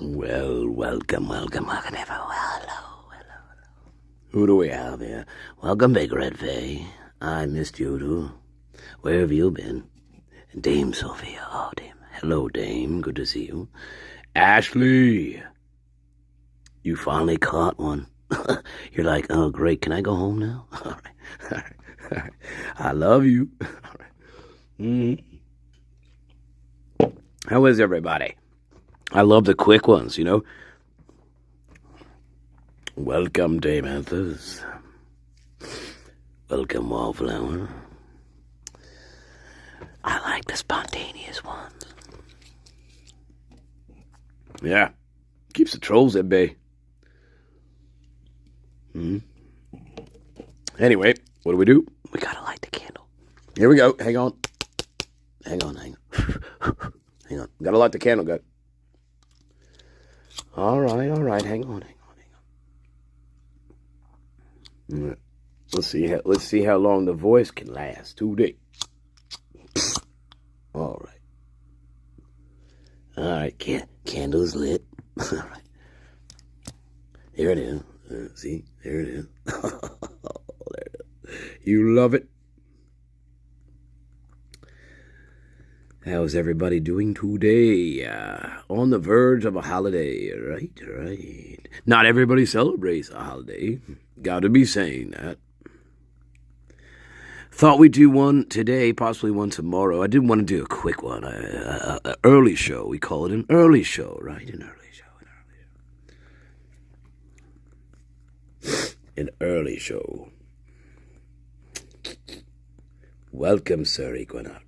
Well, welcome, everyone. Hello. Who do we have here? Welcome, Big Red Fay. I missed you, too. Where have you been? Dame Sophia. Oh, Dame. Hello, Dame. Good to see you. Ashley. You finally caught one. You're like, oh, great. Can I go home now? All right. I love you. All right. How is everybody? I love the quick ones, Welcome, Dame Anthers. Welcome, Wallflower. I like the spontaneous ones. Yeah. Keeps the trolls at bay. Anyway, what do we do? We gotta light the candle. Here we go. Hang on. Hang on. Hang on. Gotta light the candle, guys. All right. Hang on. Let's see how long the voice can last. 2 days. All right. Candle's lit. All right. Here it is. See? There it is. There it is. You love it. How's everybody doing today? On the verge of a holiday, right. Not everybody celebrates a holiday. Gotta be saying that. Thought we'd do one today, possibly one tomorrow. I did want to do a quick one, an early show. We call it an early show, right? An early show. Welcome, Sir Equinox.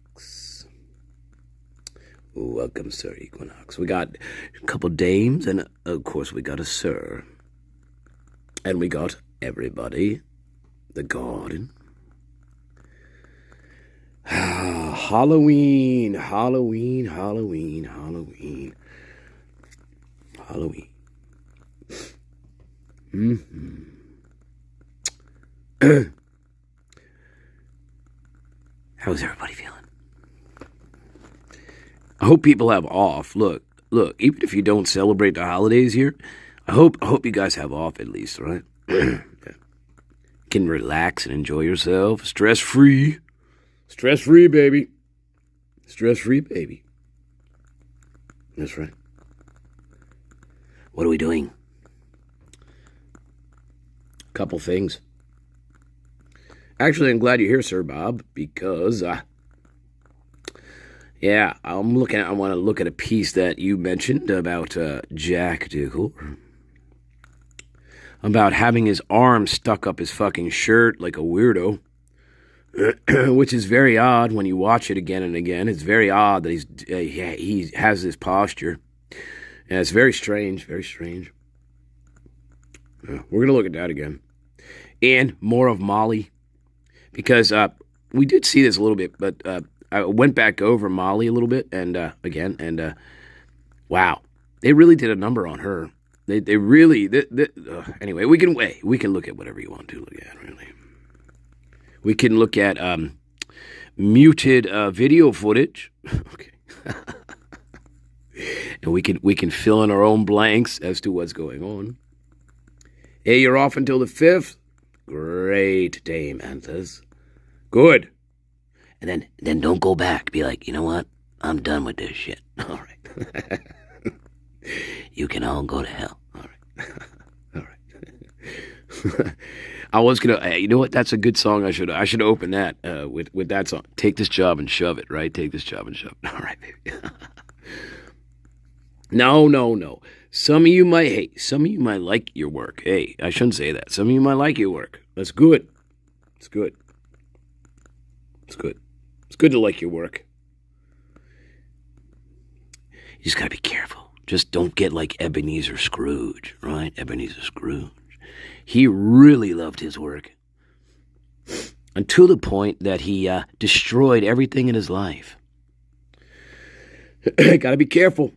Welcome, Sir Equinox. We got a couple dames, and of course we got a sir. And we got everybody. The garden. Halloween. How's everybody feeling? I hope people have off. Look, even if you don't celebrate the holidays here, I hope you guys have off at least, right? Yeah. Can relax and enjoy yourself. Stress-free, baby. Stress-free, baby. That's right. What are we doing? Couple things. Actually, I'm glad you're here, Sir Bob, because I want to look at a piece that you mentioned about Jack Duggar. About having his arm stuck up his fucking shirt like a weirdo. Which is very odd when you watch it again and again. It's very odd that he has this posture. And it's very strange, Yeah, we're going to look at that again. And more of Molly. Because we did see this a little bit, but I went back over Molly a little bit and wow, they really did a number on her. They really anyway. We can look at whatever you want to look at. Really, we can look at muted video footage. Okay, and we can fill in our own blanks as to what's going on. Hey, you're off until the 5th. Great, Dame Anthers. Good. And then don't go back. Be like, you know what? I'm done with this shit. All right. You can all go to hell. All right. I was gonna. You know what? That's a good song. I should open that with that song. Take this job and shove it. Right? Take this job and shove it. All right, baby. No. Some of you might like your work. Hey, I shouldn't say that. Some of you might like your work. That's good. It's good. It's good to like your work. You just gotta be careful. Just don't get like Ebenezer Scrooge, right? Ebenezer Scrooge. He really loved his work. Until the point that he destroyed everything in his life. Gotta be careful.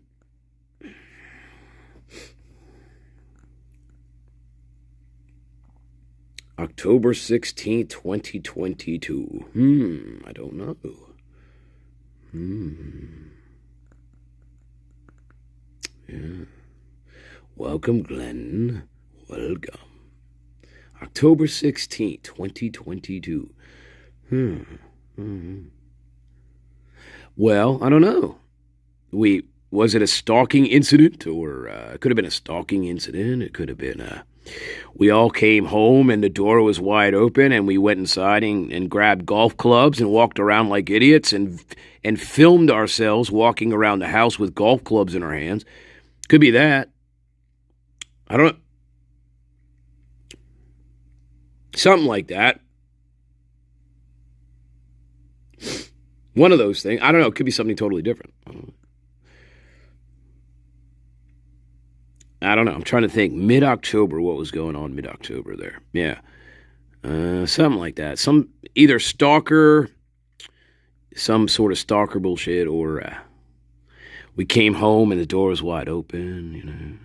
October 16th, 2022. I don't know. Yeah. Welcome, Glenn. Welcome. October 16th, 2022. Well, I don't know. Was it a stalking incident? Or it could have been a stalking incident. It could have been we all came home and the door was wide open and we went inside and grabbed golf clubs and walked around like idiots and filmed ourselves walking around the house with golf clubs in our hands. Could be that. I don't know. Something like that. One of those things. I don't know. It could be something totally different. I don't know. I'm trying to think. Mid-October, what was going on mid-October there? Yeah. Something like that. Either stalker, some sort of stalker bullshit, or we came home and the door was wide open, you know.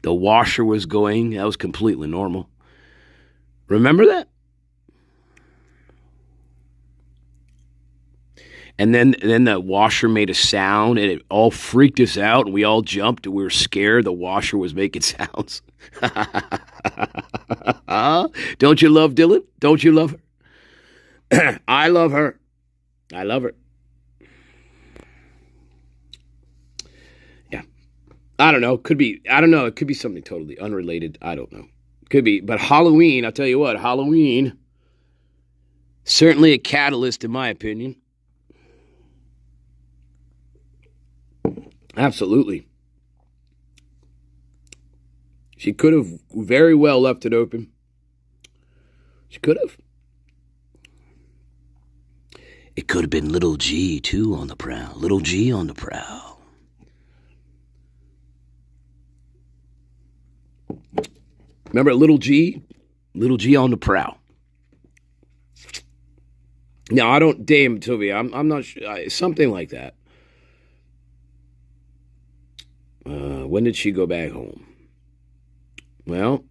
The washer was going. That was completely normal. Remember that? And then the washer made a sound, and it all freaked us out, and we all jumped, and we were scared the washer was making sounds. Don't you love Dylan? Don't you love her? I love her. I love her. Yeah. I don't know. It could be something totally unrelated. I don't know. Could be. But Halloween, I'll tell you what, Halloween, certainly a catalyst in my opinion. Absolutely. She could have very well left it open. She could have. It could have been Little G, too, on the prowl. Little G on the prowl. Remember Little G? Little G on the prowl. No, I don't, damn, Toby, I'm not sure. Something like that. When did she go back home? Well,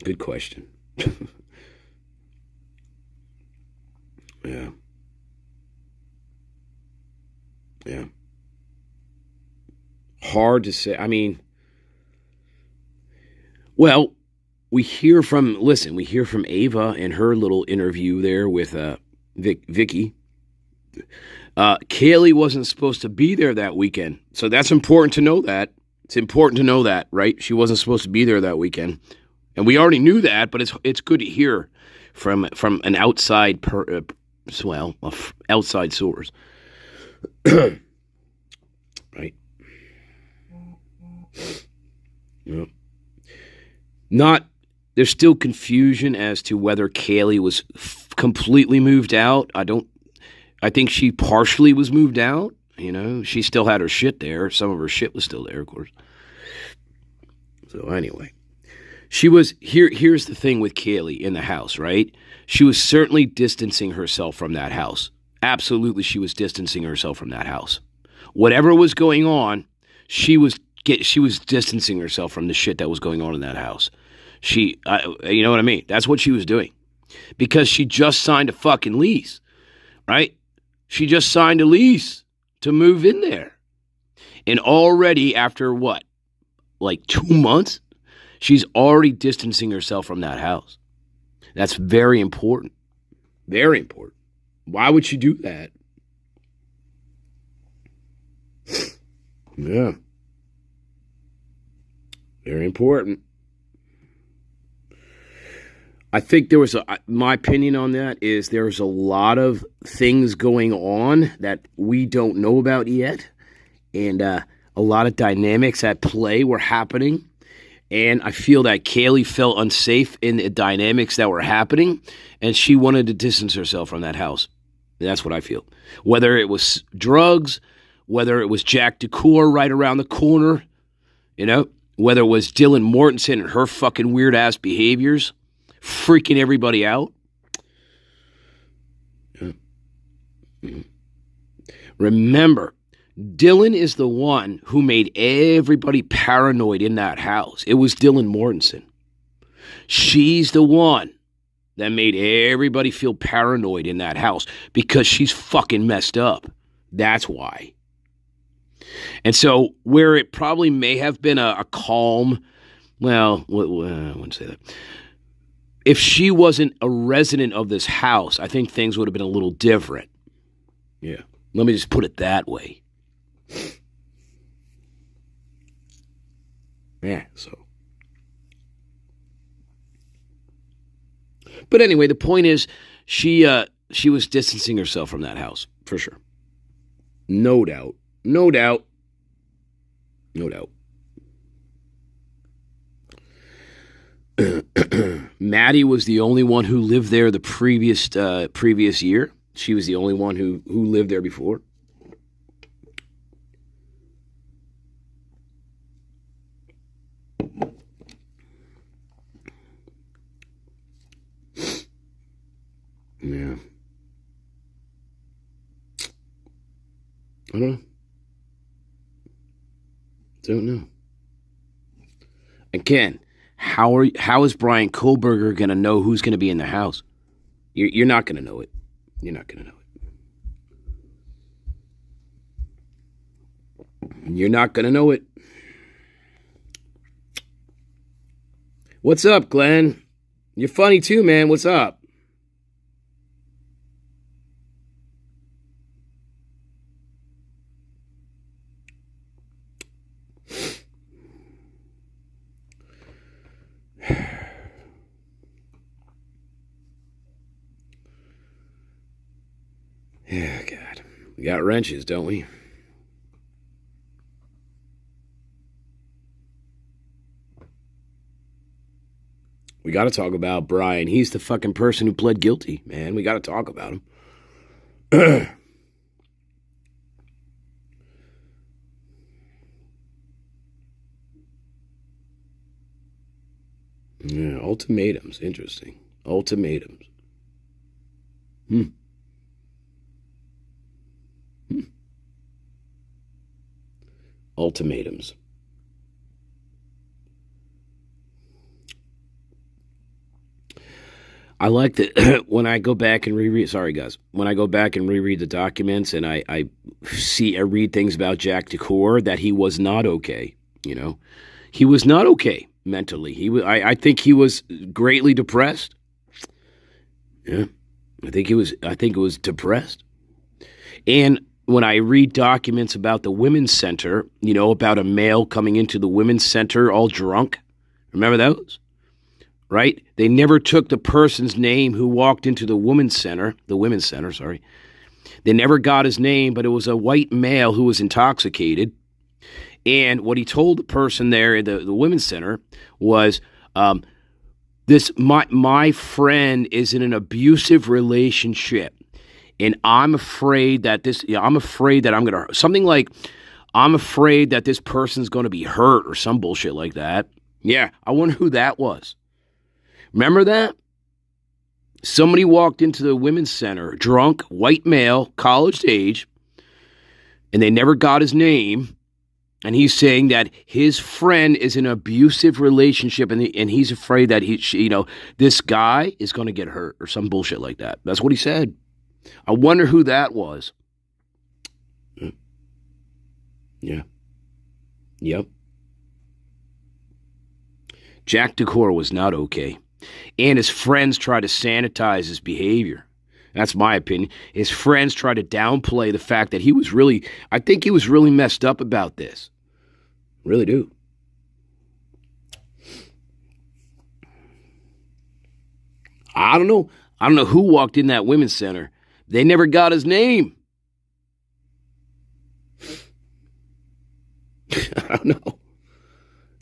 good question. Yeah. Yeah. Hard to say. I mean, well, we hear from Ava in her little interview there with Vicky. Kaylee wasn't supposed to be there that weekend. So that's important to know that. It's important to know that, right? She wasn't supposed to be there that weekend. And we already knew that, but it's good to hear from an outside outside source. Right. Yeah. There's still confusion as to whether Kaylee was completely moved out. I think she partially was moved out. You know, she still had her shit there. Some of her shit was still there, of course. So anyway, she was here. Here's the thing with Kaylee in the house, right? She was certainly distancing herself from that house. Absolutely, she was distancing herself from that house. Whatever was going on, she was distancing herself from the shit that was going on in that house. You know what I mean? That's what she was doing, because she just signed a fucking lease, right? She just signed a lease to move in there. And already after what? Like 2 months? She's already distancing herself from that house. That's very important. Very important. Why would she do that? Yeah. Very important. I think my opinion on that is there's a lot of things going on that we don't know about yet. And a lot of dynamics at play were happening. And I feel that Kaylee felt unsafe in the dynamics that were happening. And she wanted to distance herself from that house. That's what I feel. Whether it was drugs, whether it was Jack Decor right around the corner, you know, whether it was Dylan Mortensen and her fucking weird ass behaviors, freaking everybody out. Remember, Dylan is the one who made everybody paranoid in that house. It was Dylan Mortensen. She's the one that made everybody feel paranoid in that house because she's fucking messed up. That's why. And so where it probably may have been a calm, well, I wouldn't say that. If she wasn't a resident of this house, I think things would have been a little different. Yeah. Let me just put it that way. Yeah, so. But anyway, the point is, she was distancing herself from that house, for sure. No doubt. No doubt. No doubt. Maddie was the only one who lived there the previous year. She was the only one who lived there before. Yeah. I don't know. Don't know. Again, how is Brian Kohlberger going to know who's going to be in the house? You're not going to know it. You're not going to know it. You're not going to know it. What's up, Glenn? You're funny too, man. What's up? Yeah, God. We got wrenches, don't we? We got to talk about Brian. He's the fucking person who pled guilty, man. We got to talk about him. Yeah, ultimatums. Interesting. Ultimatums. Ultimatums. I like that when I go back and reread. Sorry, guys. When I go back and reread the documents, and I read things about Jack DeCour, that he was not okay. You know, he was not okay mentally. I think he was greatly depressed. Yeah, I think it was depressed. And when I read documents about the women's center, you know, about a male coming into the women's center all drunk. Remember those? Right? They never took the person's name who walked into the women's center, sorry. They never got his name, but it was a white male who was intoxicated. And what he told the person there at the women's center was, my friend is in an abusive relationship. And I'm afraid that I'm afraid that this person's going to be hurt or some bullshit like that. Yeah, I wonder who that was. Remember that? Somebody walked into the women's center, drunk, white male, college age, and they never got his name. And he's saying that his friend is in an abusive relationship, and he's afraid that this guy is going to get hurt or some bullshit like that. That's what he said. I wonder who that was. Yeah. Yep. Jack DeCour was not okay. And his friends tried to sanitize his behavior. That's my opinion. His friends tried to downplay the fact that I think he was really messed up about this. Really do. I don't know. I don't know who walked in that women's center. They never got his name. I don't know.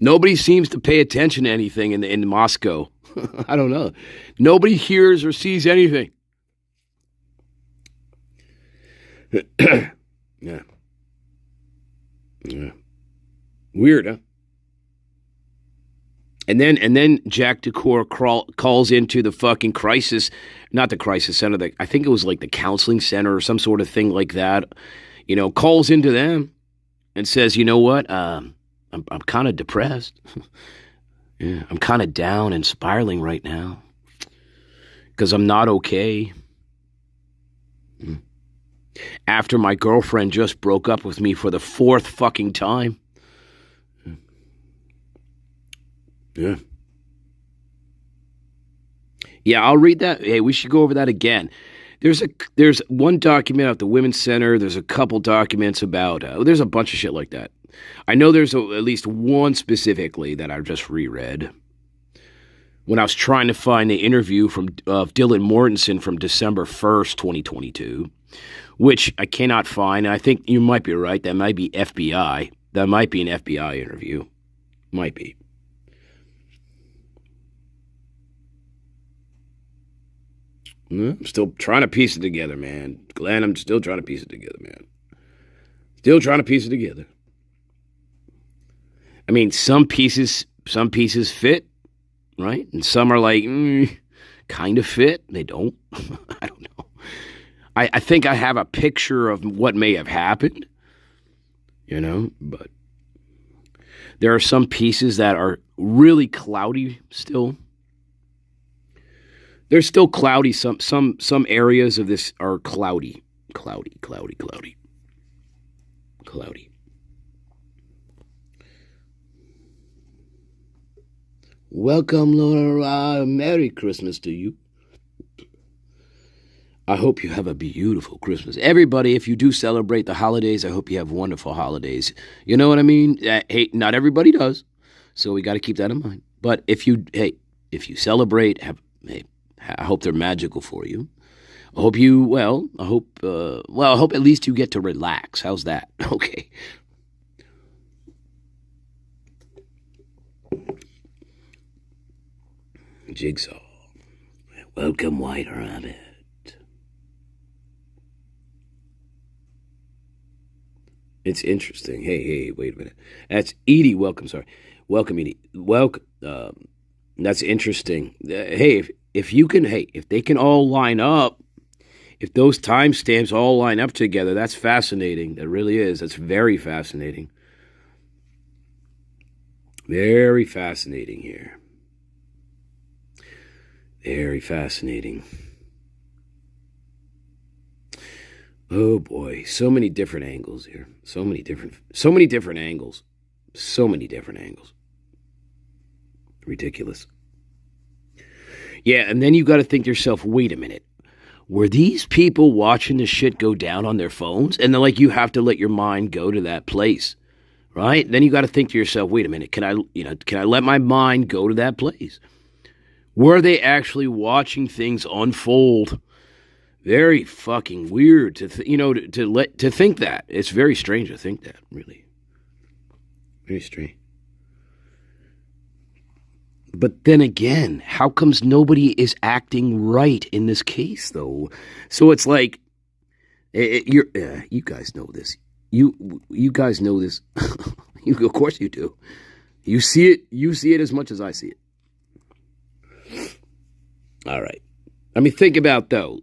Nobody seems to pay attention to anything in Moscow. I don't know. Nobody hears or sees anything. Yeah. Yeah. Weird, huh? And then Jack DeCour calls into the fucking not the crisis center. I think it was like the counseling center or some sort of thing like that. You know, calls into them and says, you know what? I'm kind of depressed. Yeah, I'm kind of down and spiraling right now because I'm not okay. after my girlfriend just broke up with me for the 4th fucking time. Yeah. Yeah, I'll read that. Hey, we should go over that again. There's one document at the Women's Center. There's a couple documents about. There's a bunch of shit like that. I know there's at least one specifically that I just reread. When I was trying to find the interview of Dylan Mortensen from December 1st, 2022, which I cannot find. I think you might be right. That might be FBI. That might be an FBI interview. Might be. I'm still trying to piece it together, man. Glenn, I'm still trying to piece it together, man. Still trying to piece it together. I mean, some pieces fit, right? And some are like, kind of fit. They don't. I don't know. I think I have a picture of what may have happened, but there are some pieces that are really cloudy still. They're still cloudy. Some areas of this are cloudy. Cloudy. Welcome, Laura. Merry Christmas to you. I hope you have a beautiful Christmas. Everybody, if you do celebrate the holidays, I hope you have wonderful holidays. You know what I mean? Hey, not everybody does, so we got to keep that in mind. But if you celebrate, I hope they're magical for you. I hope I hope at least you get to relax. How's that? Okay. Jigsaw. Welcome, White Rabbit. It's interesting. Hey, wait a minute. That's Edie. Welcome, Edie. Welcome. That's interesting. Hey, if they can all line up, if those timestamps all line up together, that's fascinating. That really is. That's very fascinating. Very fascinating here. Very fascinating. Oh boy, so many different angles here. So many different angles. Ridiculous. Yeah, and then you got to think to yourself, wait a minute. Were these people watching this shit go down on their phones? And then, you have to let your mind go to that place, right? Then you got to think to yourself, wait a minute, can I let my mind go to that place? Were they actually watching things unfold? Very fucking weird to think that. It's very strange to think that, really. Very strange. But then again, how comes nobody is acting right in this case, though? So it's like, you guys know this. You guys know this. Of course you do. You see it. You see it as much as I see it. All right. I mean, think about, though.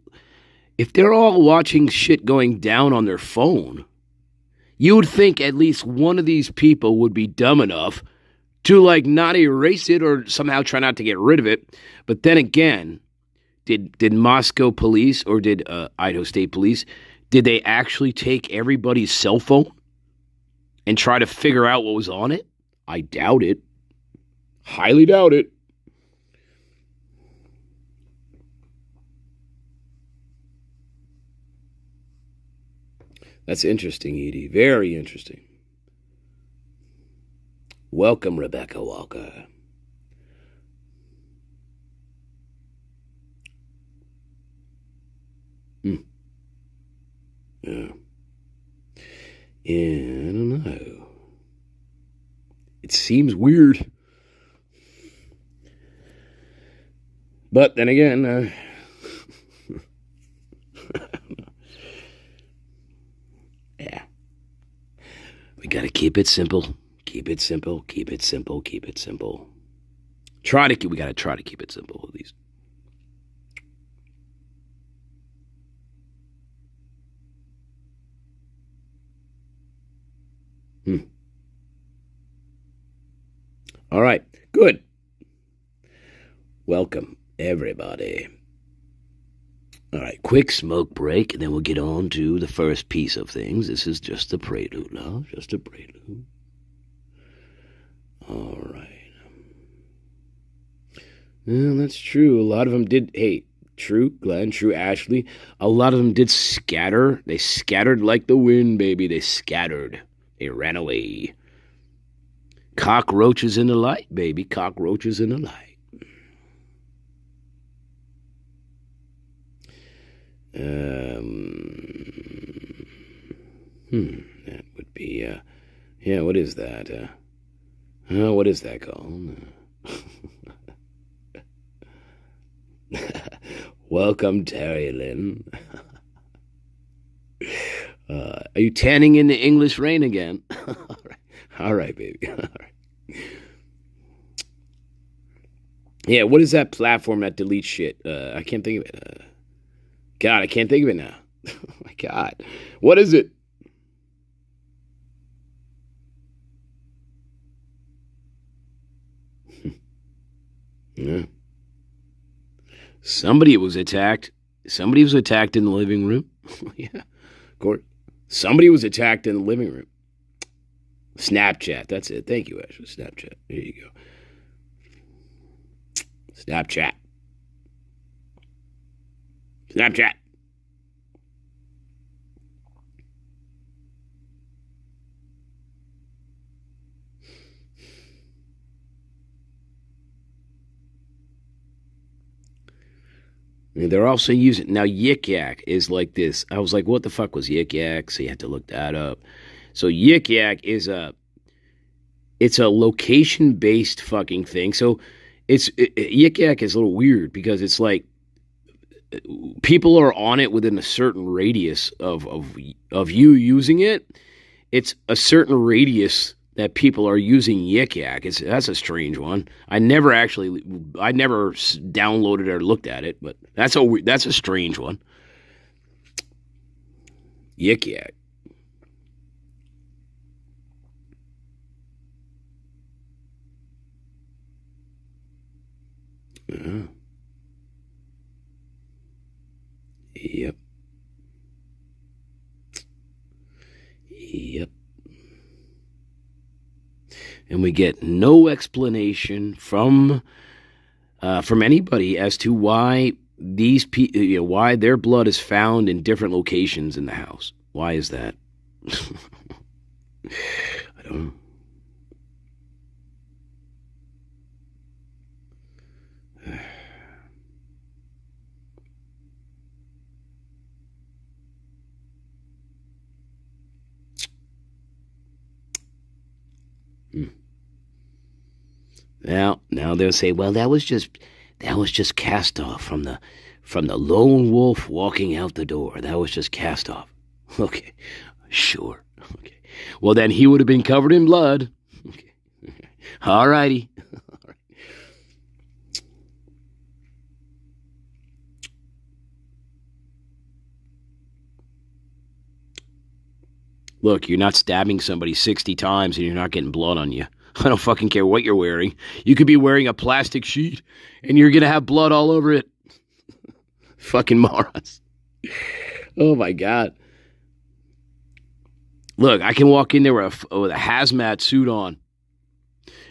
If they're all watching shit going down on their phone, you would think at least one of these people would be dumb enough to, not erase it or somehow try not to get rid of it. But then again, did Moscow police or did Idaho State Police, did they actually take everybody's cell phone and try to figure out what was on it? I doubt it. Highly doubt it. That's interesting, Edie. Very interesting. Welcome, Rebecca Walker. Yeah. Yeah, I don't know. It seems weird. But then again, yeah. We gotta keep it simple. Keep it simple. Keep it simple. Keep it simple. We gotta try to keep it simple, at least. All right. Good. Welcome, everybody. All right, quick smoke break, and then we'll get on to the first piece of things. This is just a prelude, love, just a prelude. All right. Yeah, that's true. A lot of them did. Hey, true, Glenn, true, Ashley. A lot of them did scatter. They scattered like the wind, baby. They scattered. They ran away. Cockroaches in the light, baby. Cockroaches in the light. That would be, yeah, what is that? What is that called? Welcome, Terry Lynn. Are you tanning in the English rain again? All right, baby. All right. Yeah, what is that platform that deletes shit? I can't think of it. God, I can't think of it now. Oh, my God. What is it? Yeah. Somebody was attacked. Somebody was attacked in the living room. Yeah, of course. Somebody was attacked in the living room. Snapchat. That's it. Thank you, Ashley. Snapchat. There you go. Snapchat. Snapchat. And they're also using now. Yik Yak is like this. I was like, what the fuck was Yik Yak? So you had to look that up. So Yik Yak is it's a location based fucking thing. So Yik Yak is a little weird because it's like people are on it within a certain radius of you using it. It's a certain radius that people are using Yik Yak. That's a strange one. I never downloaded or looked at it, but that's a strange one. Yik Yak. Yep. Yep. And we get no explanation from anybody as to why these people, why their blood is found in different locations in the house. Why is that? I don't know. Now they'll say, well, that was just cast off from the lone wolf walking out the door. That was just cast off. Okay, sure. Okay, well then he would have been covered in blood. Okay, all righty. Look, you're not stabbing somebody 60 times and you're not getting blood on you. I don't fucking care what you're wearing. You could be wearing a plastic sheet and you're going to have blood all over it. Fucking morons. Oh my God. Look, I can walk in there with a hazmat suit on.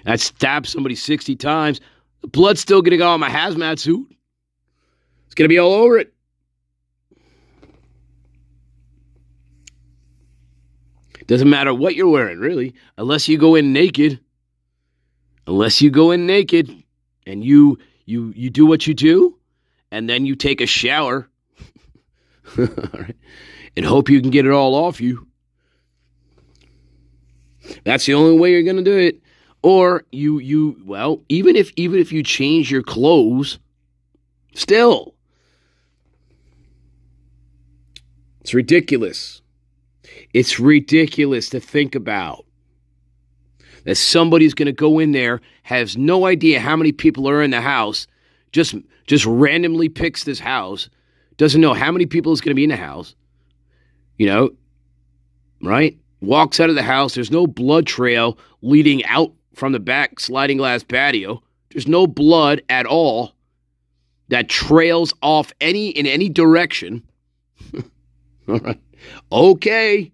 And I'd stab somebody 60 times. The blood's still going to go on my hazmat suit. It's going to be all over it. Doesn't matter what you're wearing, really, unless you go in naked. Unless you go in naked and you do what you do, and then you take a shower, all right, and hope you can get it all off you. That's the only way you're gonna do it. Or even if you change your clothes, still, it's ridiculous. It's ridiculous to think about that somebody's going to go in there, has no idea how many people are in the house, just randomly picks this house, doesn't know how many people is going to be in the house, right? Walks out of the house. There's no blood trail leading out from the back sliding glass patio. There's no blood at all. that trails off in any direction. All right. Okay.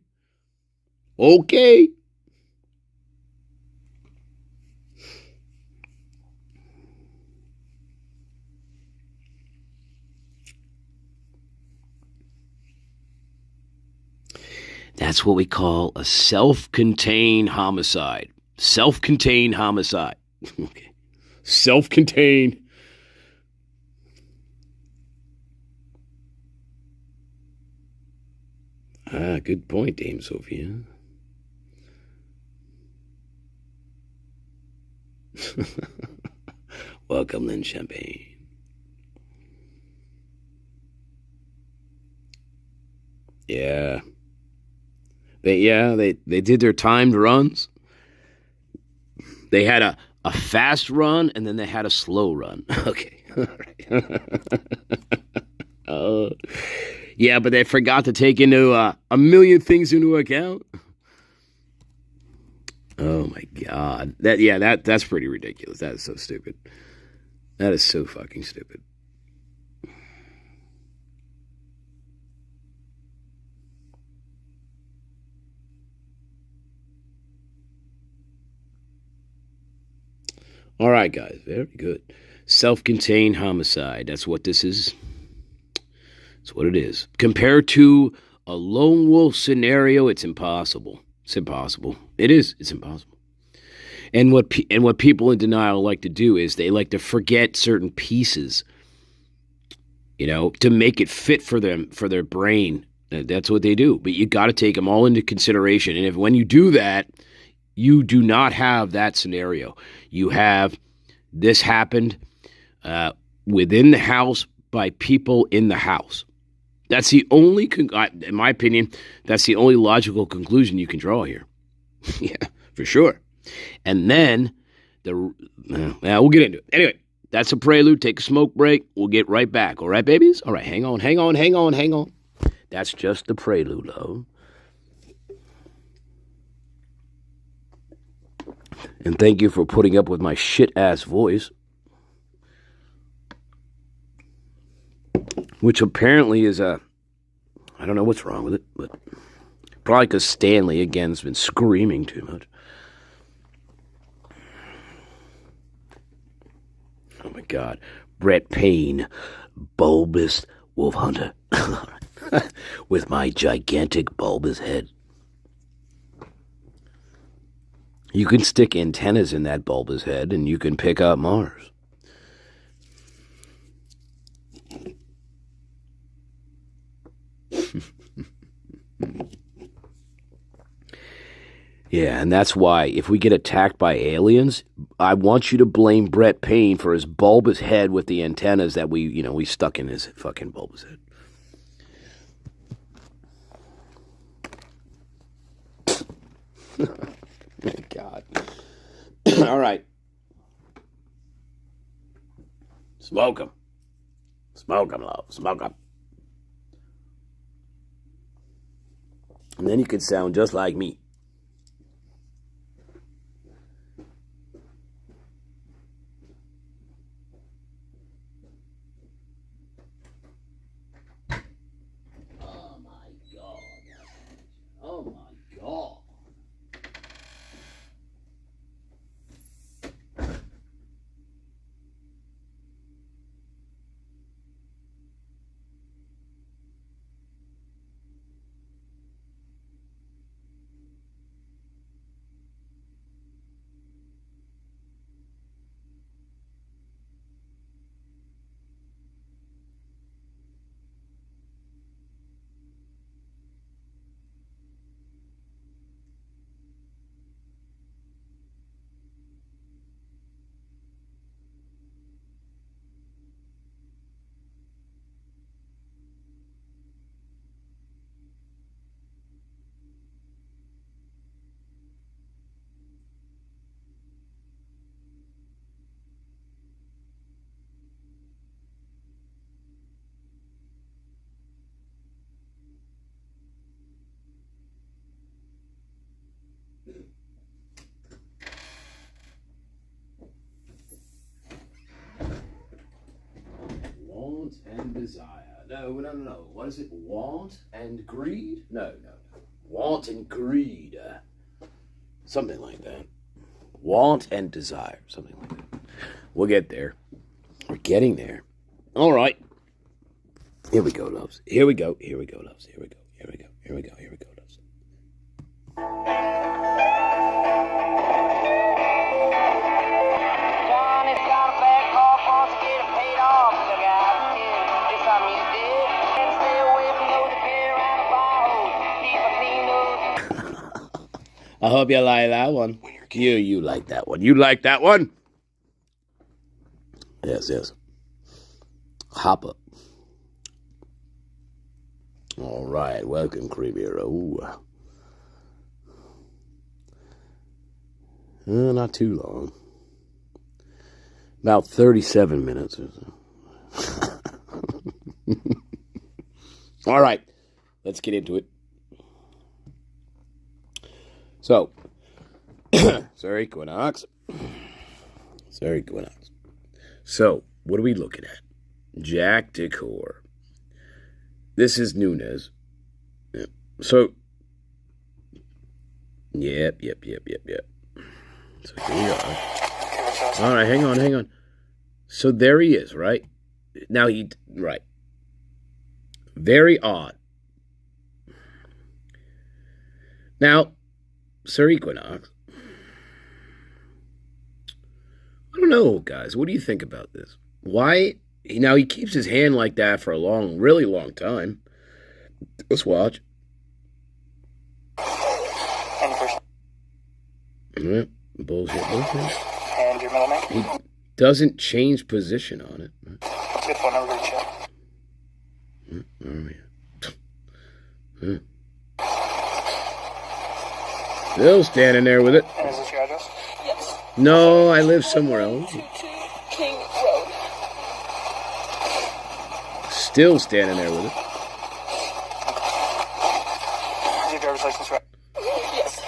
That's what we call a self-contained homicide. Self-contained homicide. Okay. Self-contained. Good point, Dame Sophia. Welcome, Lynn Champagne. Yeah. They did their timed runs. They had a fast run and then they had a slow run. Okay. All right. Yeah, but they forgot to take into a million things into account. Oh my God. That's pretty ridiculous. That is so stupid. That is so fucking stupid. All right, guys. Very good. Self-contained homicide. That's what this is. That's what it is. Compared to a lone wolf scenario, it's impossible. It's impossible. It is. It's impossible. And what people in denial like to do is they like to forget certain pieces, to make it fit for them, for their brain. That's what they do. But you got to take them all into consideration. And when you do that, you do not have that scenario. You have this happened within the house by people in the house. That's the only, in my opinion, that's the only logical conclusion you can draw here. Yeah, for sure. And then we'll get into it. Anyway, that's a prelude. Take a smoke break. We'll get right back. All right, babies? All right, hang on. That's just the prelude, love. And thank you for putting up with my shit-ass voice. Which apparently is I don't know what's wrong with it, but probably because Stanley, again, has been screaming too much. Oh my God. Brett Payne, bulbous wolf hunter. With my gigantic bulbous head. You can stick antennas in that bulbous head and you can pick up Mars. Yeah, and that's why if we get attacked by aliens, I want you to blame Brett Payne for his bulbous head with the antennas that we stuck in his fucking bulbous head. God. All right. Smoke 'em. Smoke 'em, love. Smoke 'em. And then you could sound just like me. Oh my God. Oh my God. and desire. No. What is it? Want and greed? No. Want and greed. Something like that. Want and desire. Something like that. We'll get there. We're getting there. All right. Here we go, loves. Here we go, loves. Here we go, loves. Johnny's got a bad cough, wants to get it paid off. Look out, kid, this something you did. And stay away from those that carry around a fire hose. Keep a clean nose. I hope you like that one. You like that one. You like that one? Yes. Hop up. All right. Welcome, Creepy. Not too long. About 37 minutes or so. All right. Let's get into it. So, Sir Equinox. So, what are we looking at? Jack Decor. This is Nunez. Yep. So, yep. So here we are. All right, hang on. So there he is, right? Now right. Very odd. Now, Sir Equinox. I don't know, guys. What do you think about this? Why? Now, he keeps his hand like that for a really long time. Let's watch. Bullshit. And your middle name? He doesn't change position on it. What's your phone number to check? Still standing there with it. And is this your address? Yes. No, I live somewhere else. 22 King Road. Still standing there with it. Is your driver's license right? Yes.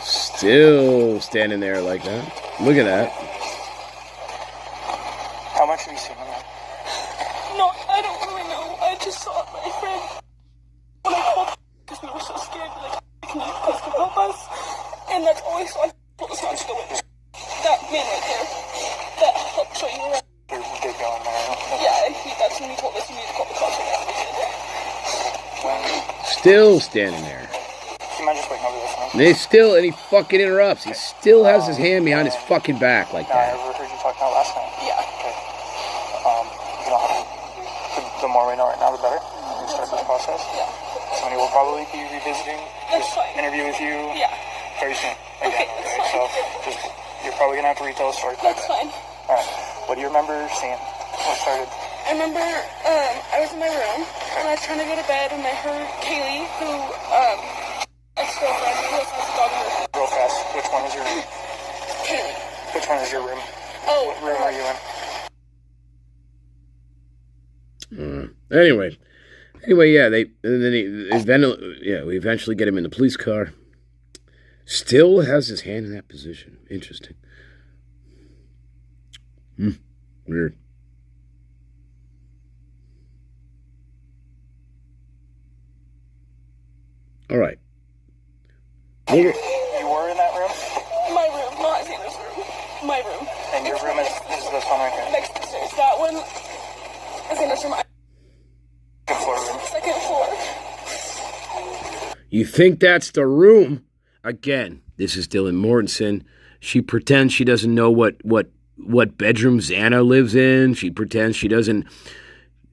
Still standing there like that. Look at that. How much have you seen on that? No, I don't really know. I just saw my friend when I called because we were so scared. Like, can you please come help us? And that's always so I told us not to go in. That man right there. That helped show you around. They're going there. Yeah, that's when he told us we need to call the cops for that. Still standing there. Do you mind just waiting over this one? And he fucking interrupts. He still has his hand behind his fucking back like I that. overheard you talking about last night. Yeah. Okay. You don't have to, the more we know right now, the better. We can start this process. Yeah. Somebody will probably be revisiting That's this fine. interview with you Yeah. very soon. Okay, Again, that's okay? fine. So just, you're probably going to have to retell the story. That's fine. All right. What do you remember seeing? What started? I remember I was in my room and I was trying to go to bed and I heard Kaylee, who ex-girlfriend who also has a dog in her room. Real fast. Which one is your room? Kaylee. Which one is your room? Oh, What room are you in? Anyway, yeah, we eventually get him in the police car. Still has his hand in that position. Interesting. Weird. All right. You were in that room? my room, not Xana's room. My room. And your room is this one right here? Next to the stairs. That one is Xana's room. Second floor room. Second floor. You think that's the room? Again, this is Dylan Mortensen. She pretends she doesn't know what bedroom Xana lives in. She pretends she doesn't.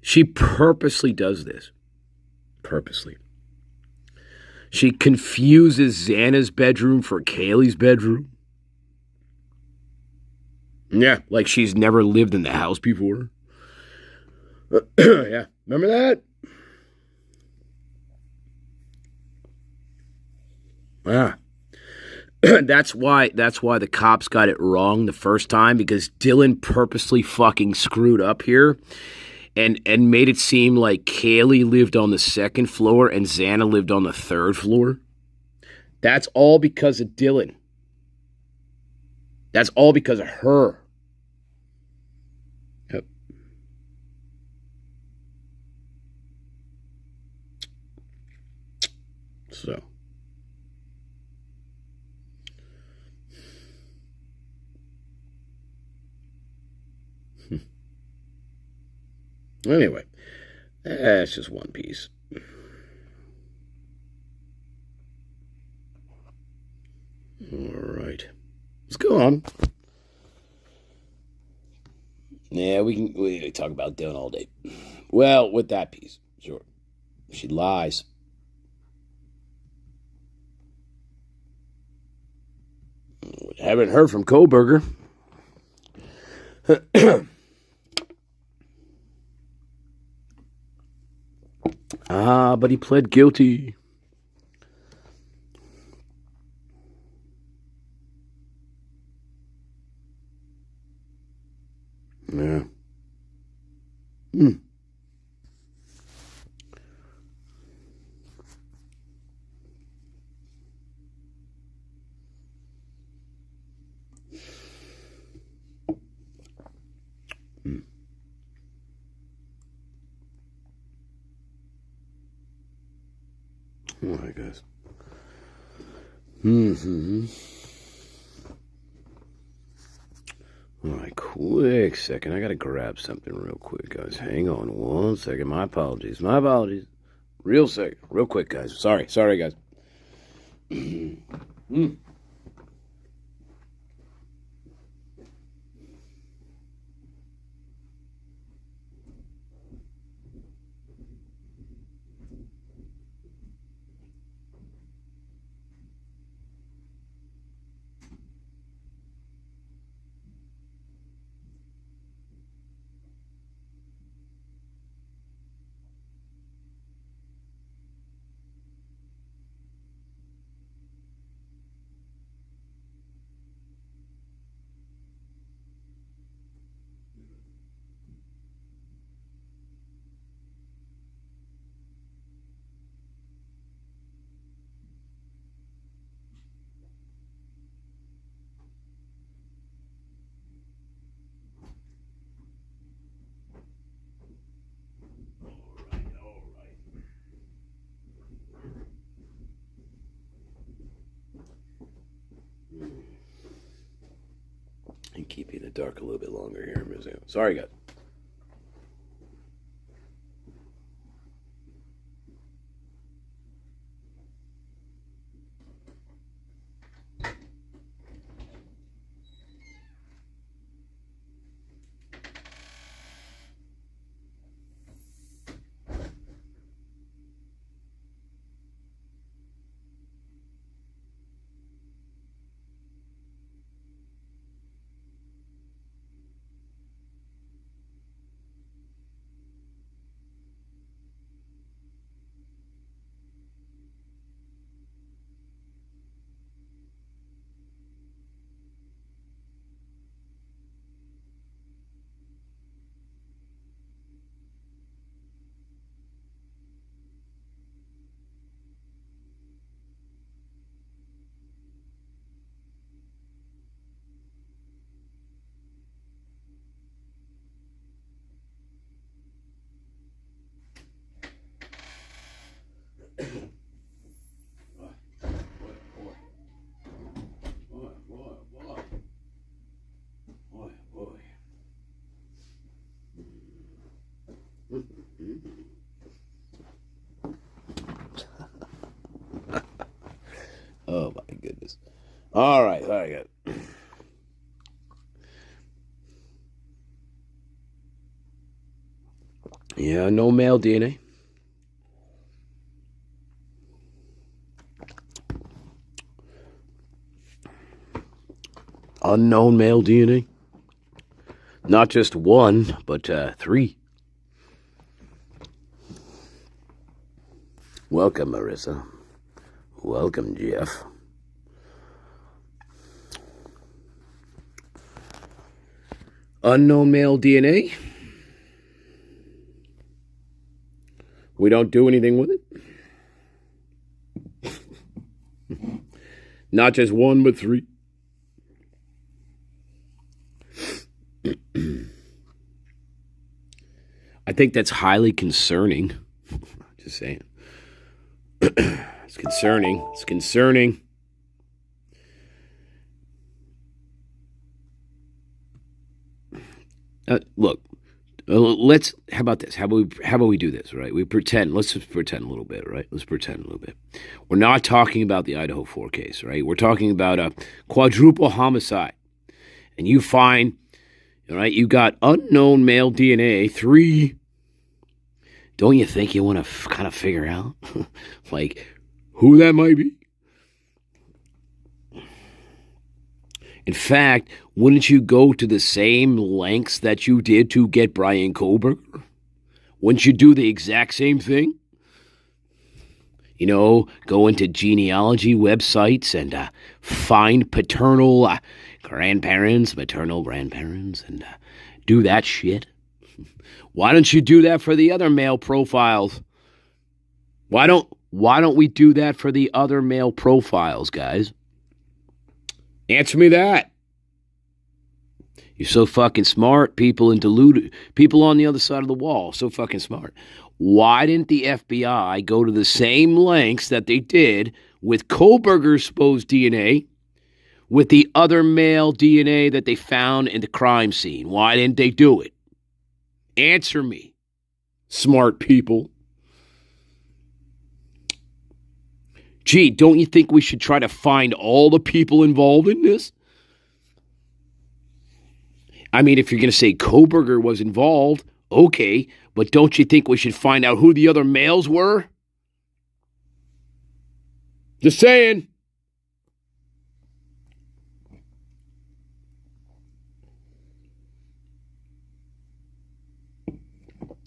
She purposely does this. Purposely. She confuses Xana's bedroom for Kaylee's bedroom. Yeah, like she's never lived in the house before. Yeah, remember that? Ah. That's why the cops got it wrong the first time, because Dylan purposely fucking screwed up here and made it seem like Kaylee lived on the second floor and Xana lived on the third floor. That's all because of Dylan. That's all because of her. Yep. So. Anyway, that's just one piece. All right. Let's go on. Yeah, we can talk about Dylan all day. Well, with that piece, sure. She lies. Haven't heard from Koberger. But he pled guilty. Yeah. Oh, I guess. All right, quick second. I gotta grab something real quick, guys. Hang on 1 second. My apologies. Real second. Real quick, guys. Sorry, guys. And keep you in the dark a little bit longer here, Museum. Sorry, guys. Oh my goodness. All right, good. Yeah, no male DNA. Unknown male DNA. Not just one, but 3. Welcome, Marissa. Welcome, Jeff. Unknown male DNA. We don't do anything with it. Not just 1, but 3. I think that's highly concerning. Just saying. It's concerning. It's concerning. Look, how about this? How about we do this, right? We pretend, let's just pretend a little bit, right? Let's pretend a little bit. We're not talking about the Idaho 4 case, right? We're talking about a quadruple homicide. And you find, all right, you got unknown male DNA, 3. Don't you think you want to kind of figure out, like, who that might be? In fact, wouldn't you go to the same lengths that you did to get Brian Kohlberger? Wouldn't you do the exact same thing? You know, go into genealogy websites and find paternal grandparents, maternal grandparents, and do that shit. Why don't you do that for the other male profiles? Why don't we do that for the other male profiles, guys? Answer me that. You're so fucking smart, people and deluded people on the other side of the wall, so fucking smart. Why didn't the FBI go to the same lengths that they did with Kohlberger's supposed DNA with the other male DNA that they found in the crime scene? Why didn't they do it? Answer me, smart people. Gee, don't you think we should try to find all the people involved in this? I mean, if you're going to say Kohlberger was involved, okay, but don't you think we should find out who the other males were? Just saying.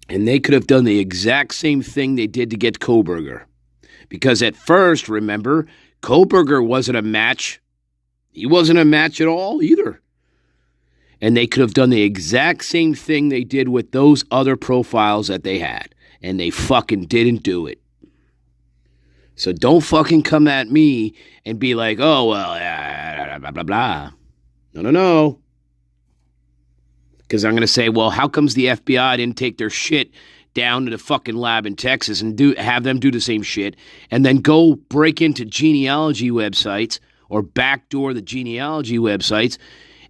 And they could have done the exact same thing they did to get Kohlberger. Because at first, remember, Kohlberger wasn't a match. He wasn't a match at all either. And they could have done the exact same thing they did with those other profiles that they had. And they fucking didn't do it. So don't fucking come at me and be like, oh, well, blah, blah, blah. No. Because I'm going to say, well, how comes the FBI didn't take their shit down to the fucking lab in Texas and have them do the same shit and then go break into genealogy websites or backdoor the genealogy websites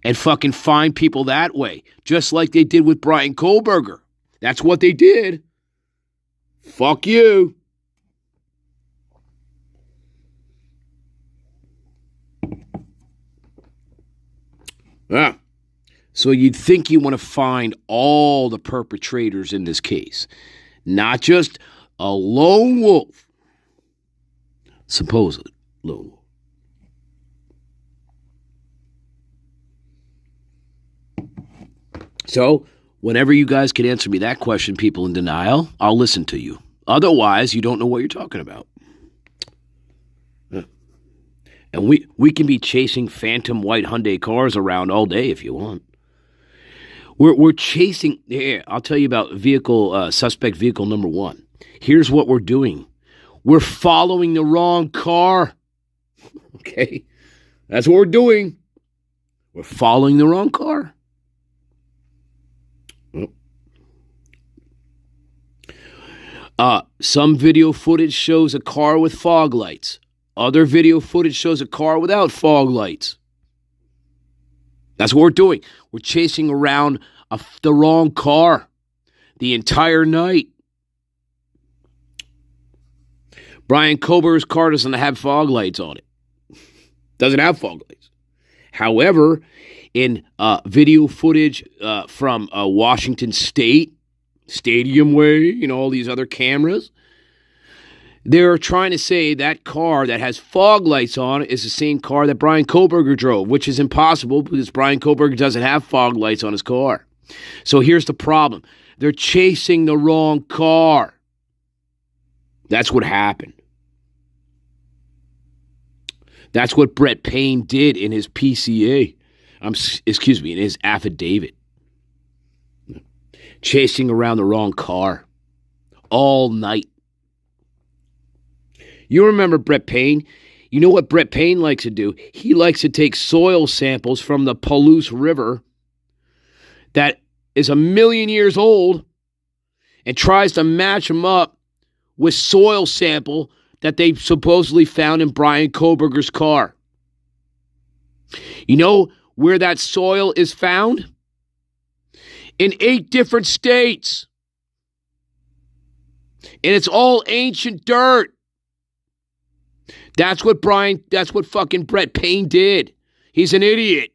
and fucking find people that way, just like they did with Brian Kohlberger. That's what they did. Fuck you. Ah. So you'd think you want to find all the perpetrators in this case, not just a lone wolf, supposedly lone wolf. So whenever you guys can answer me that question, people in denial, I'll listen to you. Otherwise, you don't know what you're talking about. And we can be chasing phantom white Hyundai cars around all day if you want. We're chasing. Here, I'll tell you about suspect vehicle number 1. Here's what we're doing. We're following the wrong car. Okay? That's what we're doing. We're following the wrong car. Some video footage shows a car with fog lights. Other video footage shows a car without fog lights. That's what we're doing. We're chasing around the wrong car the entire night. Brian Kohlberger's car doesn't have fog lights on it. Doesn't have fog lights. However, in video footage from Washington State, Stadium Way, all these other cameras, they're trying to say that car that has fog lights on is the same car that Brian Kohlberger drove, which is impossible because Brian Kohlberger doesn't have fog lights on his car. So here's the problem. They're chasing the wrong car. That's what happened. That's what Brett Payne did in his PCA. In his affidavit. Chasing around the wrong car all night. You remember Brett Payne? You know what Brett Payne likes to do? He likes to take soil samples from the Palouse River that is 1 million years old and tries to match them up with soil sample that they supposedly found in Brian Koberger's car. You know where that soil is found? In 8 different states. And it's all ancient dirt. That's what fucking Brett Payne did. He's an idiot.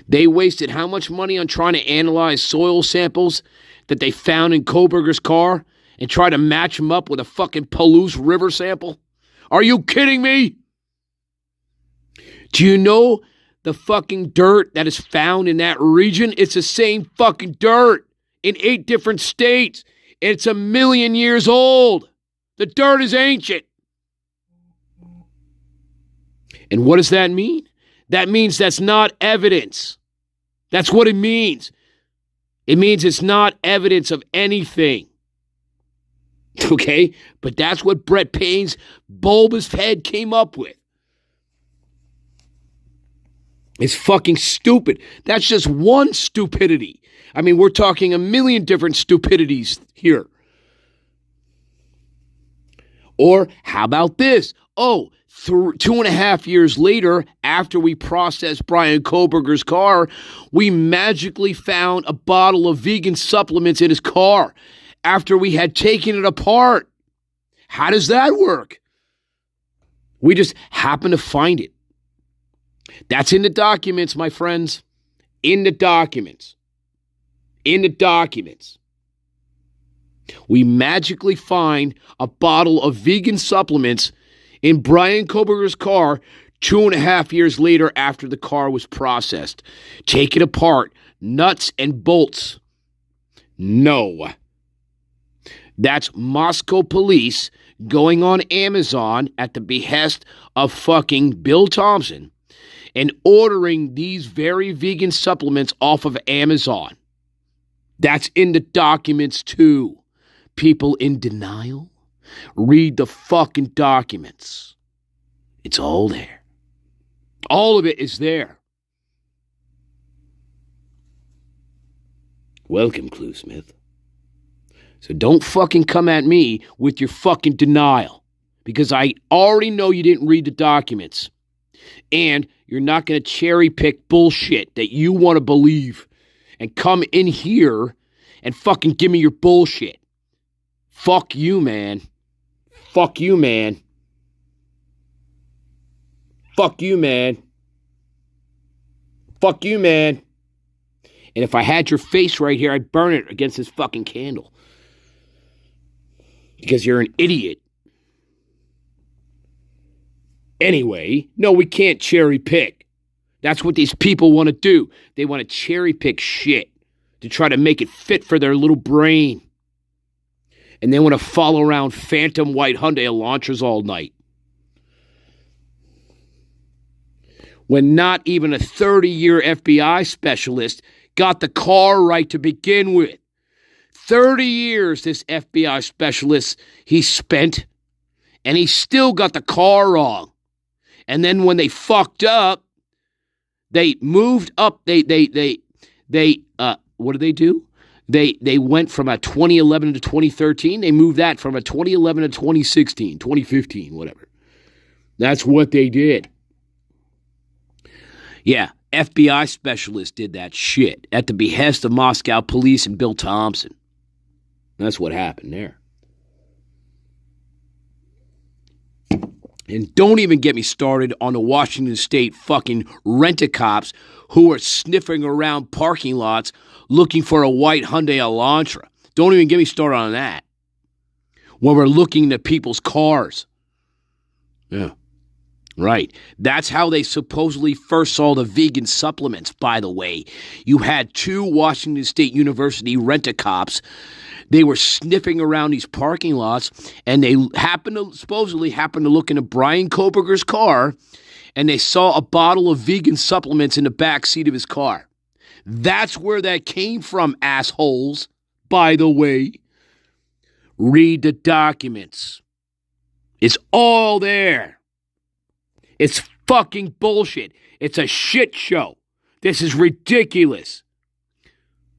They wasted how much money on trying to analyze soil samples that they found in Koberger's car and try to match them up with a fucking Palouse River sample? Are you kidding me? Do you know the fucking dirt that is found in that region? It's the same fucking dirt in 8 different states. It's 1,000,000 years old. The dirt is ancient. And what does that mean? That means that's not evidence. That's what it means. It means it's not evidence of anything. Okay? But that's what Brett Payne's bulbous head came up with. It's fucking stupid. That's just one stupidity. I mean, we're talking 1,000,000 different stupidities here. Or how about this? Oh, 2.5 years later, after we processed Brian Koberger's car, we magically found a bottle of vegan supplements in his car after we had taken it apart. How does that work? We just happened to find it. That's in the documents, my friends. In the documents. In the documents. We magically find a bottle of vegan supplements in Brian Koberger's car 2.5 years later after the car was processed. Take it apart. Nuts and bolts. No. That's Moscow police going on Amazon at the behest of fucking Bill Thompson and ordering these very vegan supplements off of Amazon. That's in the documents too. People in denial? Read the fucking documents. It's all there. All of it is there. Welcome, Cluesmith. So don't fucking come at me with your fucking denial, because I already know you didn't read the documents. And you're not going to cherry pick bullshit that you want to believe and come in here and fucking give me your bullshit. Fuck you, man. Fuck you, man. Fuck you, man. Fuck you, man. And if I had your face right here, I'd burn it against this fucking candle. Because you're an idiot. Anyway, no, we can't cherry pick. That's what these people want to do. They want to cherry pick shit to try to make it fit for their little brain. And they want to follow around phantom white Hyundai Elantras all night. When not even a 30-year FBI specialist got the car right to begin with. 30 years this FBI specialist he spent, and he still got the car wrong. And then when they fucked up, they moved up. What did they do? They went from a 2011 to 2013. They moved that from a 2011 to 2016, 2015, whatever. That's what they did. Yeah, FBI specialist did that shit at the behest of Moscow police and Bill Thompson. That's what happened there. And don't even get me started on the Washington State fucking rent-a-cops who are sniffing around parking lots looking for a white Hyundai Elantra. Don't even get me started on that. When we're looking at people's cars. Yeah. Right. That's how they supposedly first saw the vegan supplements, by the way. You had 2 Washington State University rent-a-cops. They were sniffing around these parking lots, and they supposedly happened to look into Brian Koberger's car, and they saw a bottle of vegan supplements in the back seat of his car. That's where that came from, assholes, by the way. Read the documents. It's all there. It's fucking bullshit. It's a shit show. This is ridiculous.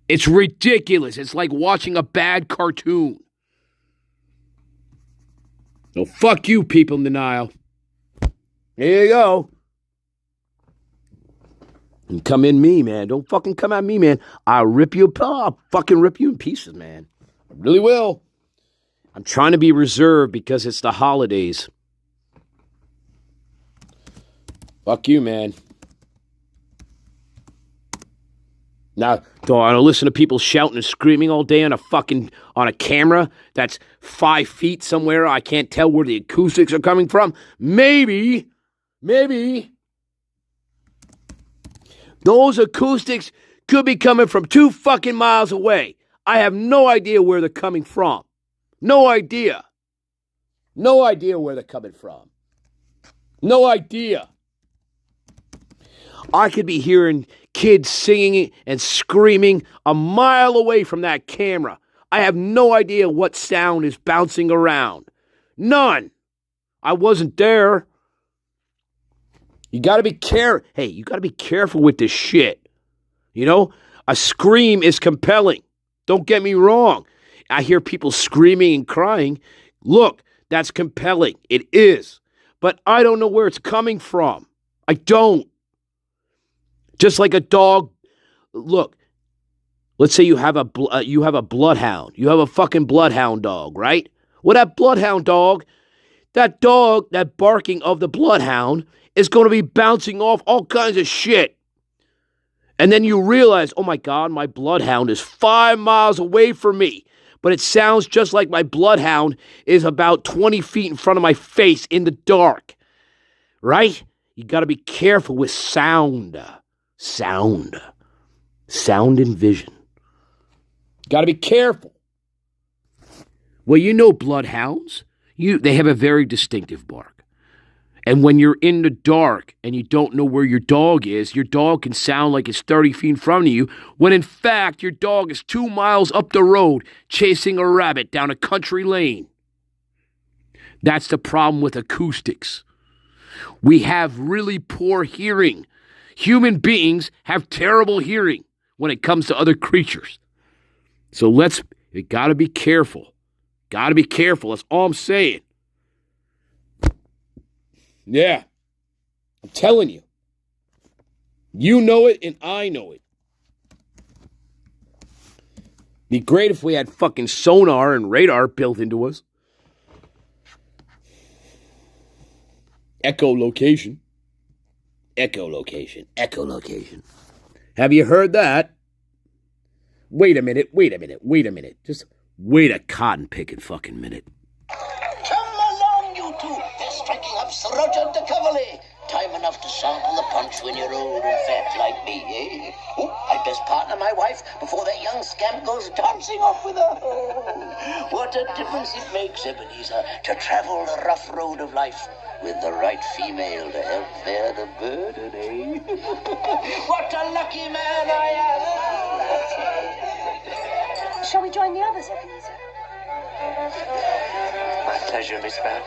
It's ridiculous. It's like watching a bad cartoon. So fuck you, people in denial. Here you go. And come in me, man. Don't fucking come at me, man. I'll fucking rip you in pieces, man. I really will. I'm trying to be reserved because it's the holidays. Fuck you, man. Now, do I want to listen to people shouting and screaming all day on a camera that's 5 feet somewhere? I can't tell where the acoustics are coming from. Maybe. Those acoustics could be coming from 2 fucking miles away. I have no idea where they're coming from. No idea. No idea where they're coming from. No idea. I could be hearing kids singing and screaming a mile away from that camera. I have no idea what sound is bouncing around. None. I wasn't there. You gotta be you gotta be careful with this shit. You know, a scream is compelling. Don't get me wrong. I hear people screaming and crying. Look, that's compelling. It is. But I don't know where it's coming from. I don't. Just like a dog. Look, let's say you have a bloodhound. You have a fucking bloodhound dog, right? Well, that bloodhound dog, that barking of the bloodhound is going to be bouncing off all kinds of shit. And then you realize, oh my God, my bloodhound is 5 miles away from me. But it sounds just like my bloodhound is about 20 feet in front of my face in the dark. Right? You got to be careful with sound. Sound and vision. Got to be careful. Well, you know bloodhounds. They have a very distinctive bark. And when you're in the dark and you don't know where your dog can sound like it's 30 feet in front of you, when in fact your dog is 2 miles up the road chasing a rabbit down a country lane. That's the problem with acoustics. We have really poor hearing. Human beings have terrible hearing when it comes to other creatures. So you gotta be careful. Gotta be careful. That's all I'm saying. Yeah. I'm telling you. You know it and I know it. Be great if we had fucking sonar and radar built into us. Echolocation. Have you heard that? Wait a minute. Just wait a cotton-picking fucking minute. Come along, you two. They're striking up Sir Roger de Cavalry. Time enough to sample the punch when you're old and fat like me, eh? Oh, I'd best partner my wife before that young scamp goes dancing off with her. Oh, what a difference it makes, Ebenezer, to travel the rough road of life with the right female to help bear the burden, eh? What a lucky man I am! Shall we join the others, Ebenezer? My pleasure, Miss Bell.